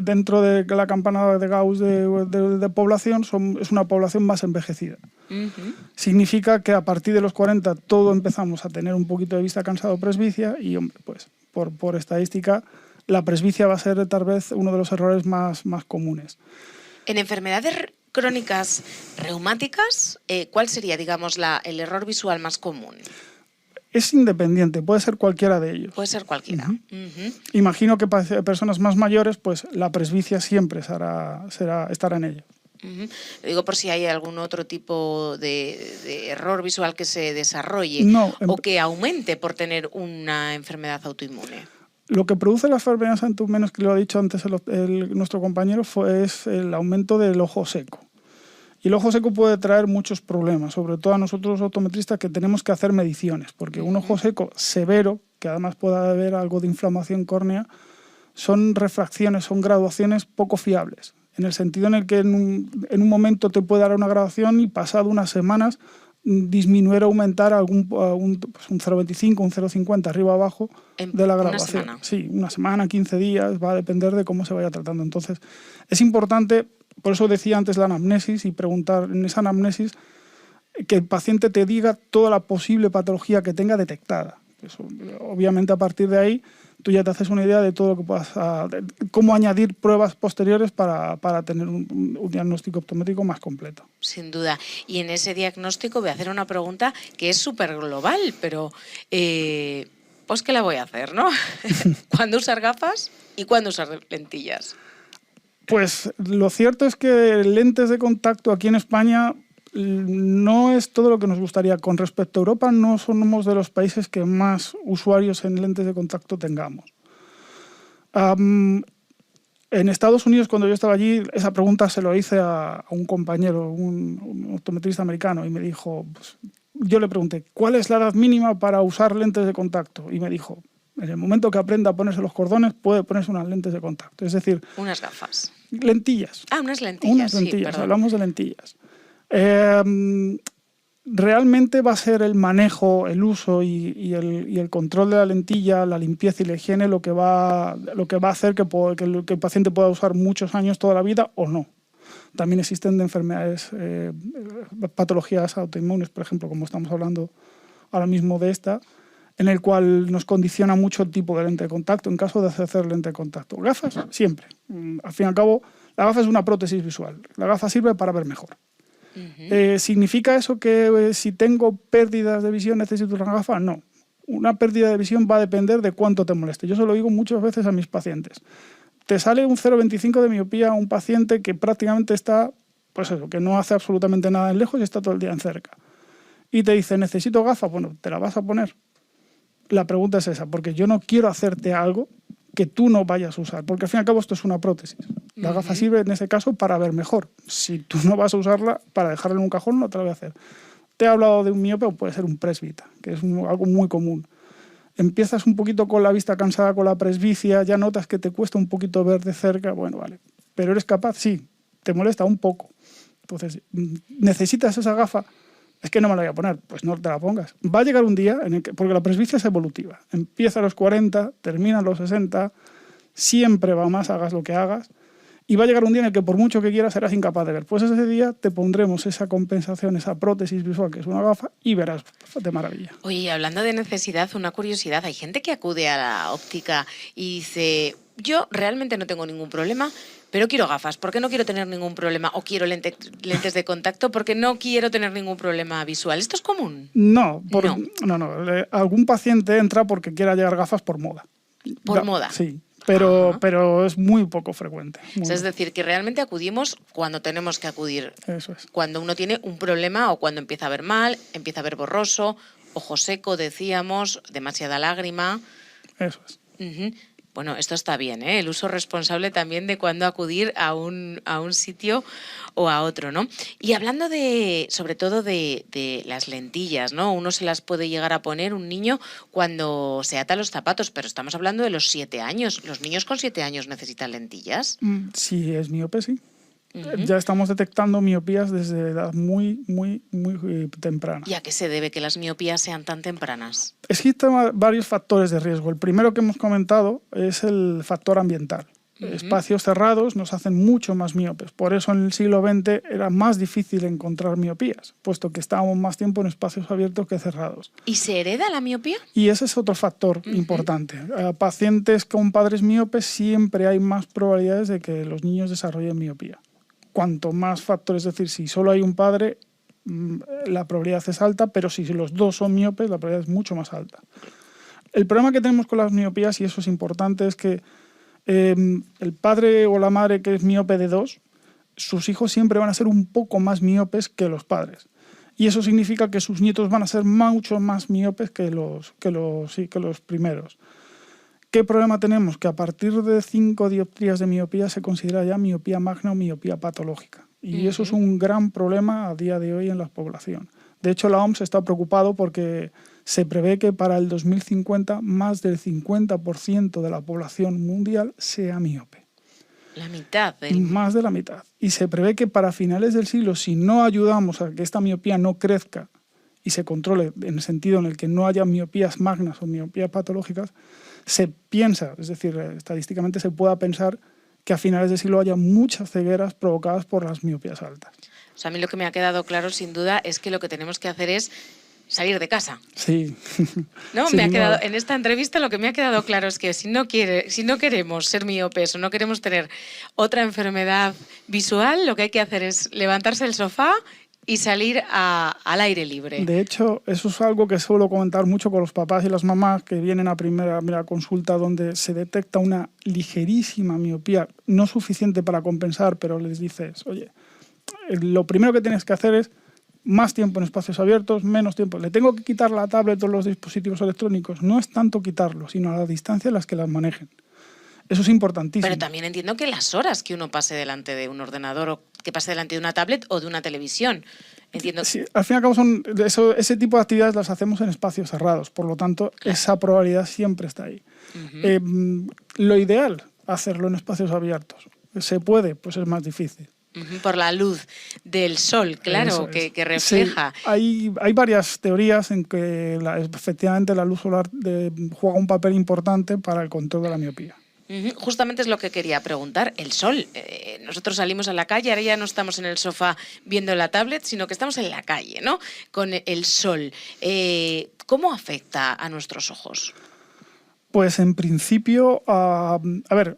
Speaker 3: dentro de la campanada de Gauss de población, es una población más envejecida. Significa que a partir de los 40 todos empezamos a tener un poquito de vista cansado, presbicia, y hombre, pues por estadística la presbicia va a ser tal vez uno de los errores más comunes.
Speaker 1: En enfermedades crónicas reumáticas, ¿cuál sería, digamos, el error visual más común?
Speaker 3: Es independiente, puede ser cualquiera de ellos.
Speaker 1: Puede ser cualquiera.
Speaker 3: Imagino que para personas más mayores, pues la presbicia siempre estará en ello.
Speaker 1: Lo digo por si hay algún otro tipo de error visual que se desarrolle o que aumente por tener una enfermedad autoinmune.
Speaker 3: Lo que produce las enfermedades autoinmunes, que lo ha dicho antes nuestro compañero, es el aumento del ojo seco. Y el ojo seco puede traer muchos problemas, sobre todo a nosotros los optometristas que tenemos que hacer mediciones, porque un ojo seco severo, que además pueda haber algo de inflamación córnea, son refracciones, son graduaciones poco fiables, en el sentido en el que en un momento te puede dar una graduación y pasado unas semanas disminuir o aumentar un 0,25, un 0,50 arriba abajo de la graduación.
Speaker 1: ¿Una semana?
Speaker 3: Sí, una semana, 15 días, va a depender de cómo se vaya tratando. Entonces, es importante, por eso decía antes la anamnesis, y preguntar en esa anamnesis que el paciente te diga toda la posible patología que tenga detectada. Pues, obviamente, a partir de ahí, tú ya te haces una idea de todo lo que puedas, de cómo añadir pruebas posteriores para tener un diagnóstico optométrico más completo.
Speaker 1: Sin duda. Y en ese diagnóstico voy a hacer una pregunta que es súper global, pero pues ¿qué la voy a hacer, no? ¿Cuándo usar gafas y cuándo usar lentillas?
Speaker 3: Pues lo cierto es que lentes de contacto aquí en España no es todo lo que nos gustaría. Con respecto a Europa, no somos de los países que más usuarios en lentes de contacto tengamos. En Estados Unidos, cuando yo estaba allí, esa pregunta se lo hice a un compañero, un optometrista americano, y me dijo, pues, yo le pregunté, ¿cuál es la edad mínima para usar lentes de contacto? Y me dijo, en el momento que aprenda a ponerse los cordones, puede ponerse unas lentes de contacto. Es decir...
Speaker 1: Unas gafas.
Speaker 3: Lentillas.
Speaker 1: Unas lentillas.
Speaker 3: Unas lentillas,
Speaker 1: sí, perdón.
Speaker 3: Hablamos de lentillas. Realmente va a ser el manejo, el uso y el control de la lentilla, la limpieza y la higiene lo que va a hacer que el paciente pueda usar muchos años toda la vida o no. También existen enfermedades, patologías autoinmunes, por ejemplo, como estamos hablando ahora mismo de esta, en el cual nos condiciona mucho el tipo de lente de contacto en caso de hacer lente de contacto. Gafas, siempre. Al fin y al cabo, la gafa es una prótesis visual. La gafa sirve para ver mejor. ¿Significa eso que si tengo pérdidas de visión necesito una gafa? No. Una pérdida de visión va a depender de cuánto te moleste. Yo se lo digo muchas veces a mis pacientes. Te sale un 0,25 de miopía a un paciente que prácticamente está, pues eso, que no hace absolutamente nada en lejos y está todo el día en cerca. Y te dice, necesito gafa, bueno, ¿te la vas a poner? La pregunta es esa, porque yo no quiero hacerte algo que tú no vayas a usar, porque al fin y al cabo esto es una prótesis. La gafa sirve en ese caso para ver mejor. Si tú no vas a usarla para dejarla en un cajón, no te la voy a hacer. Te he hablado de un miope o puede ser un presbita, que es algo muy común. Empiezas un poquito con la vista cansada, con la presbicia, ya notas que te cuesta un poquito ver de cerca, bueno, vale. Pero eres capaz, sí, te molesta un poco. Entonces, ¿necesitas esa gafa? Es que no me la voy a poner, pues no te la pongas. Va a llegar un día, porque la presbicia es evolutiva. Empieza a los 40, termina a los 60, siempre va más, hagas lo que hagas. Y va a llegar un día en el que por mucho que quieras serás incapaz de ver. Pues ese día te pondremos esa compensación, esa prótesis visual que es una gafa y verás de maravilla.
Speaker 1: Oye, hablando de necesidad, una curiosidad. Hay gente que acude a la óptica y dice, yo realmente no tengo ningún problema, pero quiero gafas porque no quiero tener ningún problema. O quiero lentes de contacto porque no quiero tener ningún problema visual. ¿Esto es común?
Speaker 3: No. Algún paciente entra porque quiera llevar gafas por moda.
Speaker 1: ¿Por moda?
Speaker 3: Sí. Pero es muy poco frecuente.
Speaker 1: Es decir, que realmente acudimos cuando tenemos que acudir.
Speaker 3: Eso es.
Speaker 1: Cuando uno tiene un problema o cuando empieza a ver mal, empieza a ver borroso, ojo seco, decíamos, demasiada lágrima.
Speaker 3: Eso es.
Speaker 1: Bueno, esto está bien, ¿eh? El uso responsable también de cuándo acudir a un sitio o a otro, ¿no? Y hablando sobre todo de las lentillas, ¿no? Uno se las puede llegar a poner, un niño, cuando se ata los zapatos, pero estamos hablando de los 7 años. ¿Los niños con 7 años necesitan lentillas?
Speaker 3: Si es miope, sí. Ya estamos detectando miopías desde edad muy, muy, muy temprana.
Speaker 1: ¿Y a qué se debe que las miopías sean tan tempranas?
Speaker 3: Existen varios factores de riesgo. El primero que hemos comentado es el factor ambiental. Espacios cerrados nos hacen mucho más miopes. Por eso en el siglo XX era más difícil encontrar miopías, puesto que estábamos más tiempo en espacios abiertos que cerrados.
Speaker 1: ¿Y se hereda la miopía?
Speaker 3: Y ese es otro factor importante. A pacientes con padres miopes siempre hay más probabilidades de que los niños desarrollen miopía. Cuanto más factores, es decir, si solo hay un padre, la probabilidad es alta, pero si los dos son miopes, la probabilidad es mucho más alta. El problema que tenemos con las miopías, y eso es importante, es que el padre o la madre que es miope de 2, sus hijos siempre van a ser un poco más miopes que los padres. Y eso significa que sus nietos van a ser mucho más miopes que los primeros. ¿Qué problema tenemos? Que a partir de 5 dioptrías de miopía se considera ya miopía magna o miopía patológica. Y eso es un gran problema a día de hoy en la población. De hecho, la OMS está preocupado porque se prevé que para el 2050 más del 50% de la población mundial sea miope.
Speaker 1: La mitad.
Speaker 3: Más de la mitad. Y se prevé que para finales del siglo, si no ayudamos a que esta miopía no crezca y se controle en el sentido en el que no haya miopías magnas o miopías patológicas, se piensa, es decir, estadísticamente se pueda pensar que a finales de siglo haya muchas cegueras provocadas por las miopías altas.
Speaker 1: O sea, a mí lo que me ha quedado claro, sin duda, es que lo que tenemos que hacer es salir de casa.
Speaker 3: Sí.
Speaker 1: ¿No? Sí, en esta entrevista lo que me ha quedado claro es que si no queremos ser miopes o no queremos tener otra enfermedad visual, lo que hay que hacer es levantarse del sofá y salir al aire libre.
Speaker 3: De hecho, eso es algo que suelo comentar mucho con los papás y las mamás que vienen a primera consulta, donde se detecta una ligerísima miopía, no suficiente para compensar, pero les dices, oye, lo primero que tienes que hacer es más tiempo en espacios abiertos, menos tiempo. ¿Le tengo que quitar la tablet o los dispositivos electrónicos? No es tanto quitarlo, sino a la distancia en las que las manejen. Eso es importantísimo.
Speaker 1: Pero también entiendo que las horas que uno pase delante de un ordenador o que pase delante de una tablet o de una televisión. Entiendo.
Speaker 3: Sí, al fin y al cabo ese tipo de actividades las hacemos en espacios cerrados, por lo tanto, claro, esa probabilidad siempre está ahí. Lo ideal, hacerlo en espacios abiertos. ¿Se puede? Pues es más difícil.
Speaker 1: Por la luz del sol, claro, que refleja.
Speaker 3: Sí, hay varias teorías en que efectivamente la luz solar juega un papel importante para el control de la miopía.
Speaker 1: Justamente es lo que quería preguntar. El sol. Nosotros salimos a la calle, ahora ya no estamos en el sofá viendo la tablet, sino que estamos en la calle, ¿no? Con el sol. ¿Cómo afecta a nuestros ojos?
Speaker 3: Pues en principio,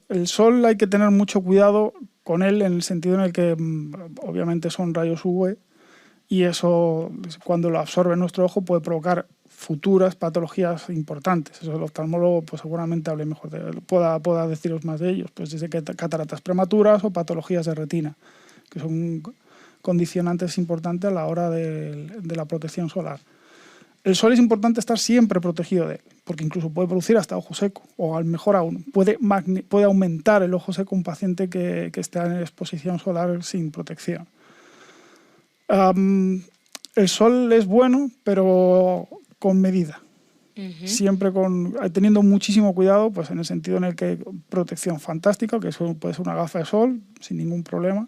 Speaker 3: el sol hay que tener mucho cuidado con él en el sentido en el que obviamente son rayos UV y eso cuando lo absorbe nuestro ojo puede provocar futuras patologías importantes. Eso el oftalmólogo pues seguramente hable mejor pueda deciros más de ellos, pues desde cataratas prematuras o patologías de retina, que son condicionantes importantes a la hora de la protección solar. El sol es importante estar siempre protegido de él. porque incluso puede producir hasta ojo seco, o a lo mejor aún puede aumentar el ojo seco un paciente que está en exposición solar sin protección. El sol es bueno, pero con medida. Siempre teniendo muchísimo cuidado, pues en el sentido en el que protección fantástica, que eso puede ser una gafa de sol sin ningún problema.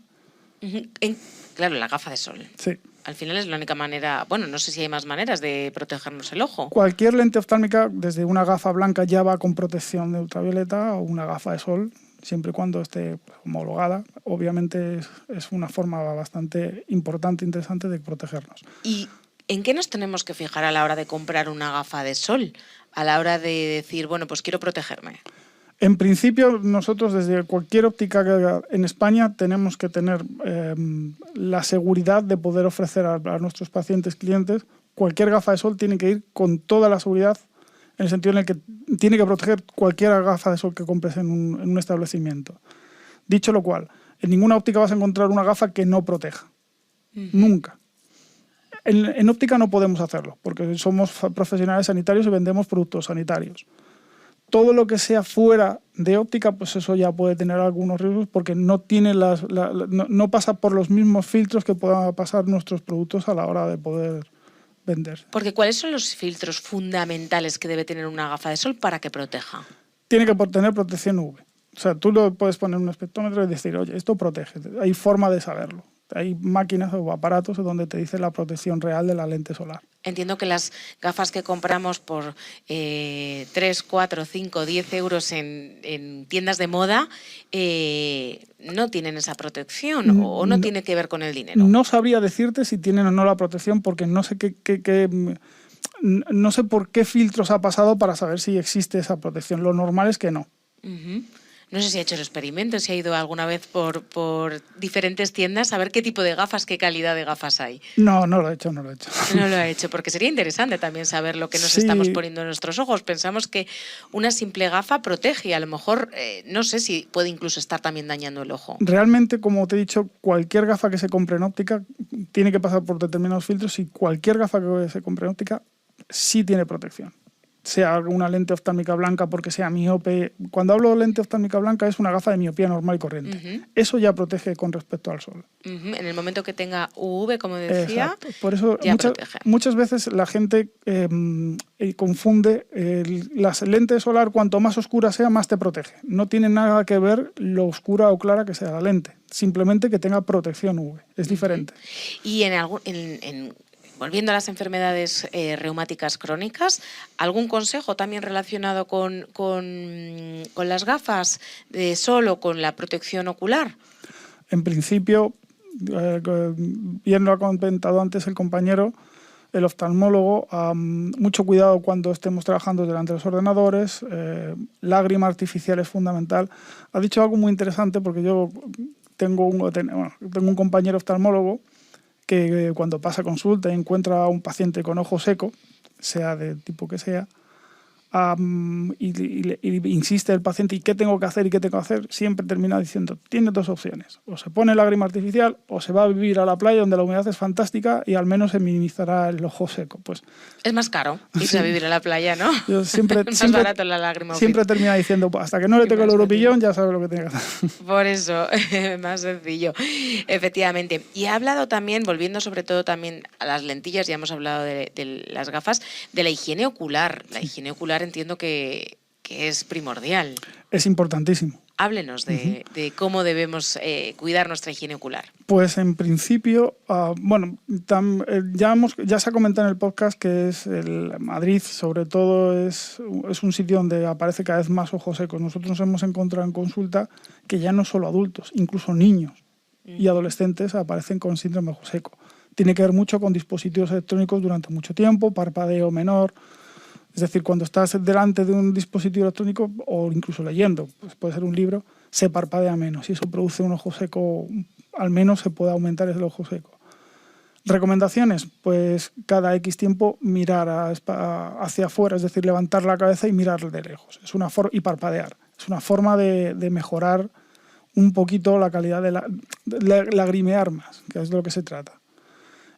Speaker 1: Claro, la gafa de sol.
Speaker 3: Sí.
Speaker 1: Al final es la única manera, bueno, no sé si hay más maneras de protegernos el ojo.
Speaker 3: Cualquier lente oftálmica, desde una gafa blanca ya va con protección de ultravioleta o una gafa de sol, siempre y cuando esté homologada. Obviamente es una forma bastante importante e interesante de protegernos.
Speaker 1: ¿Y en qué nos tenemos que fijar a la hora de comprar una gafa de sol? A la hora de decir, bueno, pues quiero protegerme.
Speaker 3: En principio, nosotros desde cualquier óptica en España tenemos que tener la seguridad de poder ofrecer a nuestros pacientes, clientes, cualquier gafa de sol tiene que ir con toda la seguridad, en el sentido en el que tiene que proteger cualquier gafa de sol que compres en un establecimiento. Dicho lo cual, en ninguna óptica vas a encontrar una gafa que no proteja. Nunca. En óptica no podemos hacerlo, porque somos profesionales sanitarios y vendemos productos sanitarios. Todo lo que sea fuera de óptica, pues eso ya puede tener algunos riesgos porque no tiene no pasa por los mismos filtros que puedan pasar nuestros productos a la hora de poder vender.
Speaker 1: Porque ¿cuáles son los filtros fundamentales que debe tener una gafa de sol para que proteja?
Speaker 3: Tiene que tener protección UV. O sea, tú lo puedes poner en un espectrómetro y decir, oye, esto protege. Hay forma de saberlo. Hay máquinas o aparatos donde te dice la protección real de la lente solar.
Speaker 1: Entiendo que las gafas que compramos por 3, 4, 5, 10 euros en tiendas de moda no tienen esa protección o no tiene que ver con el dinero.
Speaker 3: No sabría decirte si tienen o no la protección porque no sé no sé por qué filtros ha pasado para saber si existe esa protección. Lo normal es que no.
Speaker 1: No sé si ha hecho el experimento, si ha ido alguna vez por diferentes tiendas a ver qué tipo de gafas, qué calidad de gafas hay.
Speaker 3: No lo he hecho.
Speaker 1: No lo ha hecho, porque sería interesante también saber lo que nos estamos poniendo en nuestros ojos. Pensamos que una simple gafa protege y a lo mejor no sé si puede incluso estar también dañando el ojo. Realmente,
Speaker 3: como te he dicho, cualquier gafa que se compre en óptica tiene que pasar por determinados filtros y cualquier gafa que se compre en óptica sí tiene protección. Sea una lente oftálmica blanca porque sea miope. Cuando hablo de lente oftálmica blanca es una gafa de miopía normal y corriente. Eso ya protege con respecto al sol.
Speaker 1: En el momento que tenga UV, como decía,
Speaker 3: exacto. Por eso
Speaker 1: protege.
Speaker 3: Muchas veces la gente confunde la lente solar, cuanto más oscura sea, más te protege. No tiene nada que ver lo oscura o clara que sea la lente. Simplemente que tenga protección UV. Es diferente.
Speaker 1: Y volviendo a las enfermedades reumáticas crónicas, ¿algún consejo también relacionado con las gafas de sol o con la protección ocular?
Speaker 3: En principio, bien lo ha comentado antes el compañero, el oftalmólogo, mucho cuidado cuando estemos trabajando delante de los ordenadores, lágrima artificial es fundamental. Ha dicho algo muy interesante porque yo tengo un compañero oftalmólogo que cuando pasa consulta y encuentra a un paciente con ojo seco, sea de tipo que sea, y insiste el paciente, ¿y qué tengo que hacer? ¿Y qué tengo que hacer? Siempre termina diciendo, tiene dos opciones, o se pone lágrima artificial o se va a vivir a la playa donde la humedad es fantástica y al menos se minimizará el ojo seco. Pues
Speaker 1: es más caro irse a vivir a la playa, ¿no?
Speaker 3: Yo siempre,
Speaker 1: es más barato la lágrima.
Speaker 3: Siempre termina diciendo, hasta que no le toque el europillón ya sabe lo que tiene que hacer.
Speaker 1: Por eso, más sencillo, efectivamente. Y ha hablado también, volviendo sobre todo también a las lentillas, ya hemos hablado de las gafas, de la higiene ocular. La higiene ocular entiendo que es primordial.
Speaker 3: Es importantísimo.
Speaker 1: Háblenos de cómo debemos cuidar nuestra higiene ocular.
Speaker 3: Pues en principio, ya se ha comentado en el podcast que Madrid sobre todo es un sitio donde aparece cada vez más ojos secos. Nosotros nos hemos encontrado en consulta que ya no solo adultos, incluso niños y adolescentes aparecen con síndrome de ojo seco. Tiene que ver mucho con dispositivos electrónicos durante mucho tiempo, parpadeo menor. Es decir, cuando estás delante de un dispositivo electrónico o incluso leyendo, pues puede ser un libro, se parpadea menos y eso produce un ojo seco, al menos se puede aumentar el ojo seco. Recomendaciones, pues cada X tiempo mirar hacia afuera, es decir, levantar la cabeza y mirar de lejos y parpadear. Es una forma de mejorar un poquito la calidad de lagrimear más, que es de lo que se trata.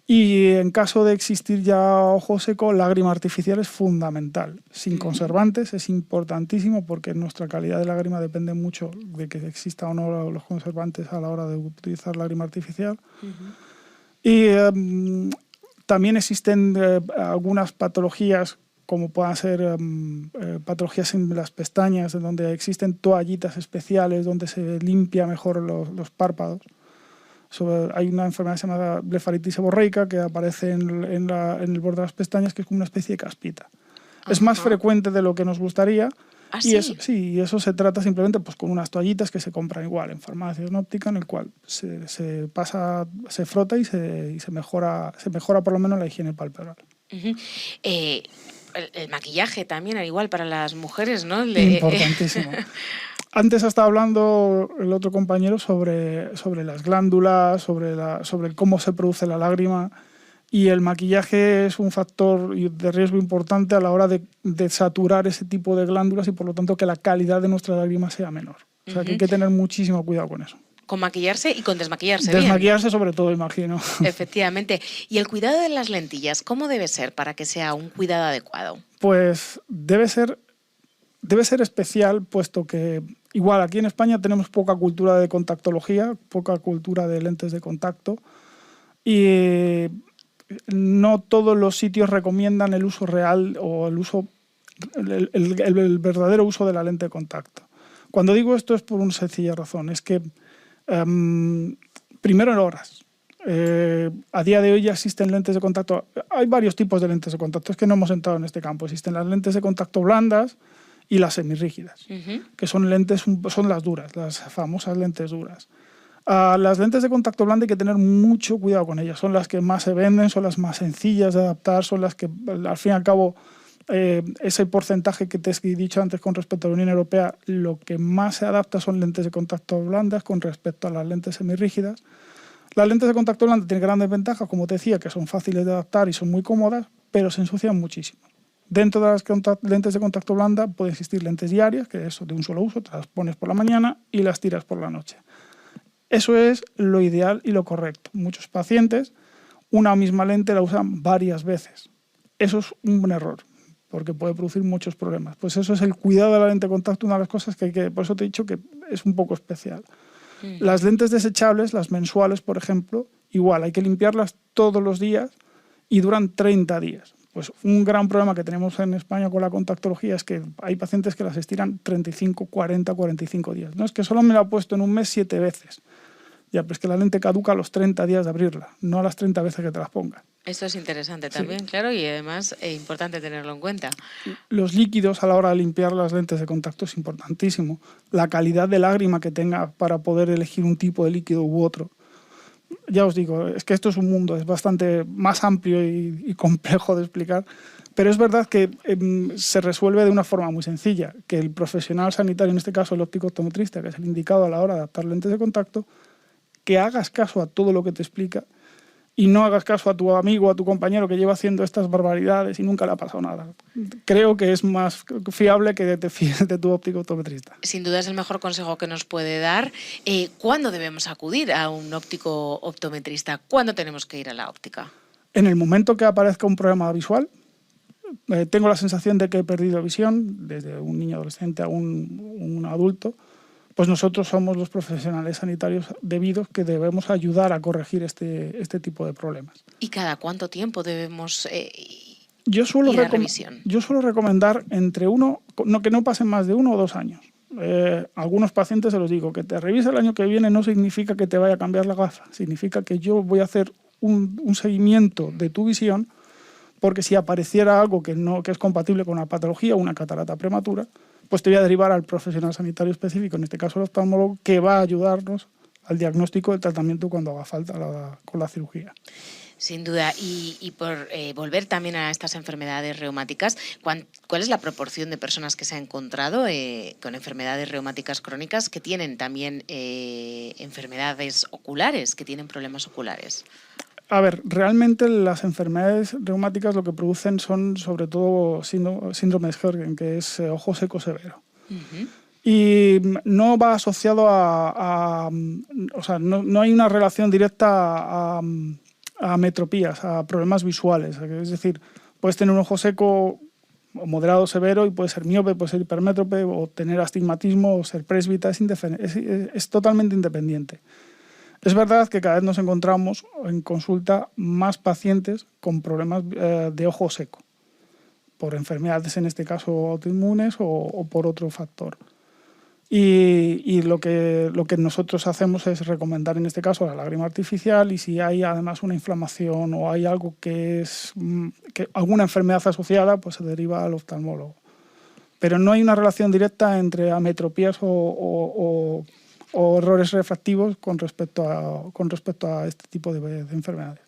Speaker 3: Y en caso de existir ya ojo seco, lágrima artificial es fundamental. Sin conservantes es importantísimo porque nuestra calidad de lágrima depende mucho de que exista o no los conservantes a la hora de utilizar lágrima artificial. Y también existen algunas patologías como puedan ser patologías en las pestañas, en donde existen toallitas especiales donde se limpia mejor los párpados. Hay una enfermedad llamada blefaritis seborreica que aparece en el borde de las pestañas, que es como una especie de caspita. Es más frecuente de lo que nos gustaría.
Speaker 1: ¿Ah,
Speaker 3: y
Speaker 1: sí?
Speaker 3: Eso se trata simplemente pues, con unas toallitas que se compran igual en farmacias, en óptica, en el cual se frota y se mejora por lo menos la higiene palpebral.
Speaker 1: El maquillaje también, al igual para las mujeres, ¿no?
Speaker 3: Importantísimo. Antes estaba hablando el otro compañero sobre las glándulas, sobre cómo se produce la lágrima, y el maquillaje es un factor de riesgo importante a la hora de saturar ese tipo de glándulas y por lo tanto que la calidad de nuestra lágrima sea menor. O sea que hay que tener muchísimo cuidado con eso.
Speaker 1: Con maquillarse y con desmaquillarse.
Speaker 3: Desmaquillarse
Speaker 1: bien.
Speaker 3: Sobre todo, imagino.
Speaker 1: Efectivamente. ¿Y el cuidado de las lentillas, cómo debe ser para que sea un cuidado adecuado?
Speaker 3: Pues debe ser especial, puesto que igual aquí en España tenemos poca cultura de contactología, poca cultura de lentes de contacto, y no todos los sitios recomiendan el uso real o el verdadero uso de la lente de contacto. Cuando digo esto es por una sencilla razón, es que primero en horas. A día de hoy ya existen lentes de contacto. Hay varios tipos de lentes de contacto, es que no hemos entrado en este campo. Existen las lentes de contacto blandas y las semirrígidas, que son las duras, las famosas lentes duras. Las lentes de contacto blando hay que tener mucho cuidado con ellas. Son las que más se venden, son las más sencillas de adaptar, son las que al fin y al cabo ese porcentaje que te he dicho antes con respecto a la Unión Europea, lo que más se adapta son lentes de contacto blandas con respecto a las lentes semirrígidas. Las lentes de contacto blando tienen grandes ventajas, como te decía, que son fáciles de adaptar y son muy cómodas, pero se ensucian muchísimo. Dentro de las lentes de contacto blanda pueden existir lentes diarias, que es de un solo uso, te las pones por la mañana y las tiras por la noche. Eso es lo ideal y lo correcto. Muchos pacientes una misma lente la usan varias veces. Eso es un error, porque puede producir muchos problemas. Pues eso es el cuidado de la lente de contacto, una de las cosas que por eso te he dicho que es un poco especial. Las lentes desechables, las mensuales, por ejemplo, igual, hay que limpiarlas todos los días y duran 30 días. Pues un gran problema que tenemos en España con la contactología es que hay pacientes que las estiran 35, 40, 45 días. No es que solo me la he puesto en un mes 7 veces. Ya, pero es que la lente caduca a los 30 días de abrirla, no a las 30 veces que te las pongas.
Speaker 1: Esto es interesante también, claro, y además es importante tenerlo en cuenta.
Speaker 3: Los líquidos a la hora de limpiar las lentes de contacto es importantísimo. La calidad de lágrima que tenga para poder elegir un tipo de líquido u otro. Ya os digo, es que esto es un mundo, es bastante más amplio y complejo de explicar, pero es verdad que se resuelve de una forma muy sencilla, que el profesional sanitario, en este caso el óptico optometrista, que es el indicado a la hora de adaptar lentes de contacto, que hagas caso a todo lo que te explica y no hagas caso a tu amigo, a tu compañero que lleva haciendo estas barbaridades y nunca le ha pasado nada. Creo que es más fiable que te fíes de tu óptico optometrista.
Speaker 1: Sin duda es el mejor consejo que nos puede dar. ¿Cuándo debemos acudir a un óptico optometrista? ¿Cuándo tenemos que ir a la óptica?
Speaker 3: En el momento que aparezca un problema visual, tengo la sensación de que he perdido visión, desde un niño adolescente a un adulto, pues nosotros somos los profesionales sanitarios debidos que debemos ayudar a corregir este tipo de problemas.
Speaker 1: ¿Y cada cuánto tiempo debemos
Speaker 3: ir a
Speaker 1: revisión?
Speaker 3: Yo suelo recomendar que no pasen más de 1 o 2 años. Algunos pacientes se los digo, que te revise el año que viene no significa que te vaya a cambiar la gafa, significa que yo voy a hacer un seguimiento de tu visión, porque si apareciera algo que es compatible con una patología o una catarata prematura, pues te voy a derivar al profesional sanitario específico, en este caso el oftalmólogo, que va a ayudarnos al diagnóstico del tratamiento cuando haga falta con la cirugía.
Speaker 1: Sin duda. Y por volver también a estas enfermedades reumáticas, ¿cuál es la proporción de personas que se ha encontrado con enfermedades reumáticas crónicas que tienen también enfermedades oculares, que tienen problemas oculares?
Speaker 3: A ver, realmente las enfermedades reumáticas lo que producen son sobre todo síndrome de Sjögren, que es ojo seco severo. Y no va asociado o sea, no hay una relación directa metropías, a problemas visuales. Es decir, puedes tener un ojo seco moderado severo y puede ser miope, puede ser hipermétrope o tener astigmatismo o ser présbita, es totalmente independiente. Es verdad que cada vez nos encontramos en consulta más pacientes con problemas de ojo seco, por enfermedades en este caso autoinmunes o por otro factor. Y lo que nosotros hacemos es recomendar en este caso la lágrima artificial, y si hay además una inflamación o hay algo que alguna enfermedad asociada, pues se deriva al oftalmólogo. Pero no hay una relación directa entre ametropías o errores refractivos con respecto a este tipo de enfermedades.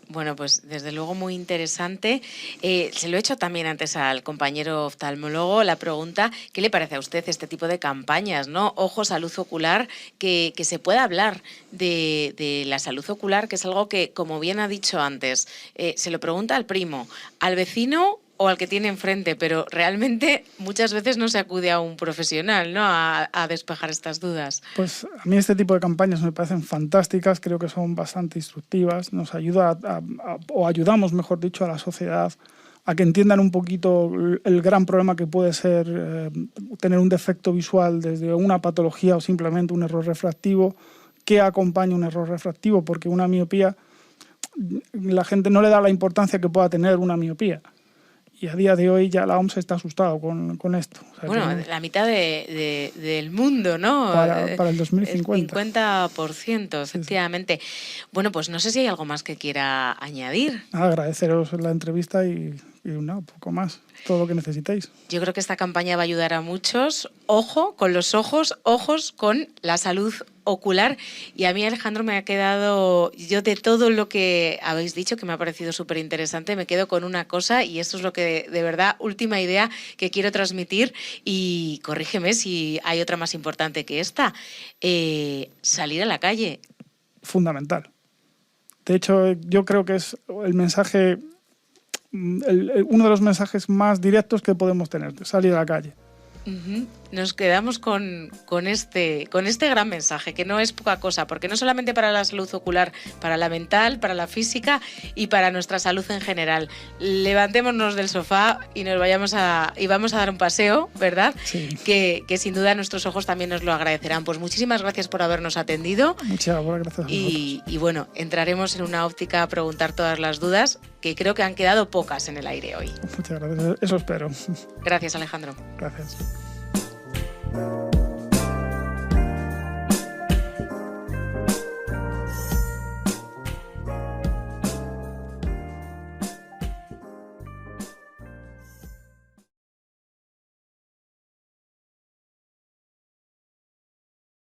Speaker 1: Bueno, pues desde luego muy interesante. Se lo he hecho también antes al compañero oftalmólogo la pregunta, ¿qué le parece a usted este tipo de campañas, ¿no? Ojo, salud ocular, que se pueda hablar de la salud ocular, que es algo que, como bien ha dicho antes, se lo pregunta al primo, al vecino o al que tiene enfrente, pero realmente muchas veces no se acude a un profesional, ¿no?, a despejar estas dudas.
Speaker 3: Pues a mí este tipo de campañas me parecen fantásticas, creo que son bastante instructivas, nos ayuda o ayudamos, mejor dicho, a la sociedad a que entiendan un poquito el gran problema que puede ser tener un defecto visual desde una patología o simplemente un error refractivo, qué acompaña un error refractivo, porque una miopía, la gente no le da la importancia que pueda tener una miopía. Y a día de hoy ya la OMS está asustado con esto. O sea,
Speaker 1: bueno, la mitad del mundo, ¿no?
Speaker 3: Para el 2050.
Speaker 1: El 50%, efectivamente. Sí. Bueno, pues no sé si hay algo más que quiera añadir.
Speaker 3: Agradeceros la entrevista y poco más. Todo lo que necesitéis.
Speaker 1: Yo creo que esta campaña va a ayudar a muchos. Ojo con los ojos, ojos con la salud ocular. Y a mí, Alejandro, me ha quedado, yo de todo lo que habéis dicho, que me ha parecido súper interesante, me quedo con una cosa, y esto es lo que, de verdad, última idea que quiero transmitir, y corrígeme si hay otra más importante que esta, salir a la calle.
Speaker 3: Fundamental. De hecho, yo creo que es el mensaje, uno de los mensajes más directos que podemos tener, salir a la calle.
Speaker 1: Uh-huh. Nos quedamos con este gran mensaje, que no es poca cosa, porque no solamente para la salud ocular, para la mental, para la física y para nuestra salud en general. Levantémonos del sofá y vamos a dar un paseo, ¿verdad?
Speaker 3: Sí.
Speaker 1: Que sin duda nuestros ojos también nos lo agradecerán. Pues muchísimas gracias por habernos atendido.
Speaker 3: Muchas gracias a vosotros.
Speaker 1: Y bueno, entraremos en una óptica a preguntar todas las dudas, que creo que han quedado pocas en el aire hoy.
Speaker 3: Muchas gracias, eso espero.
Speaker 1: Gracias, Alejandro.
Speaker 3: Gracias.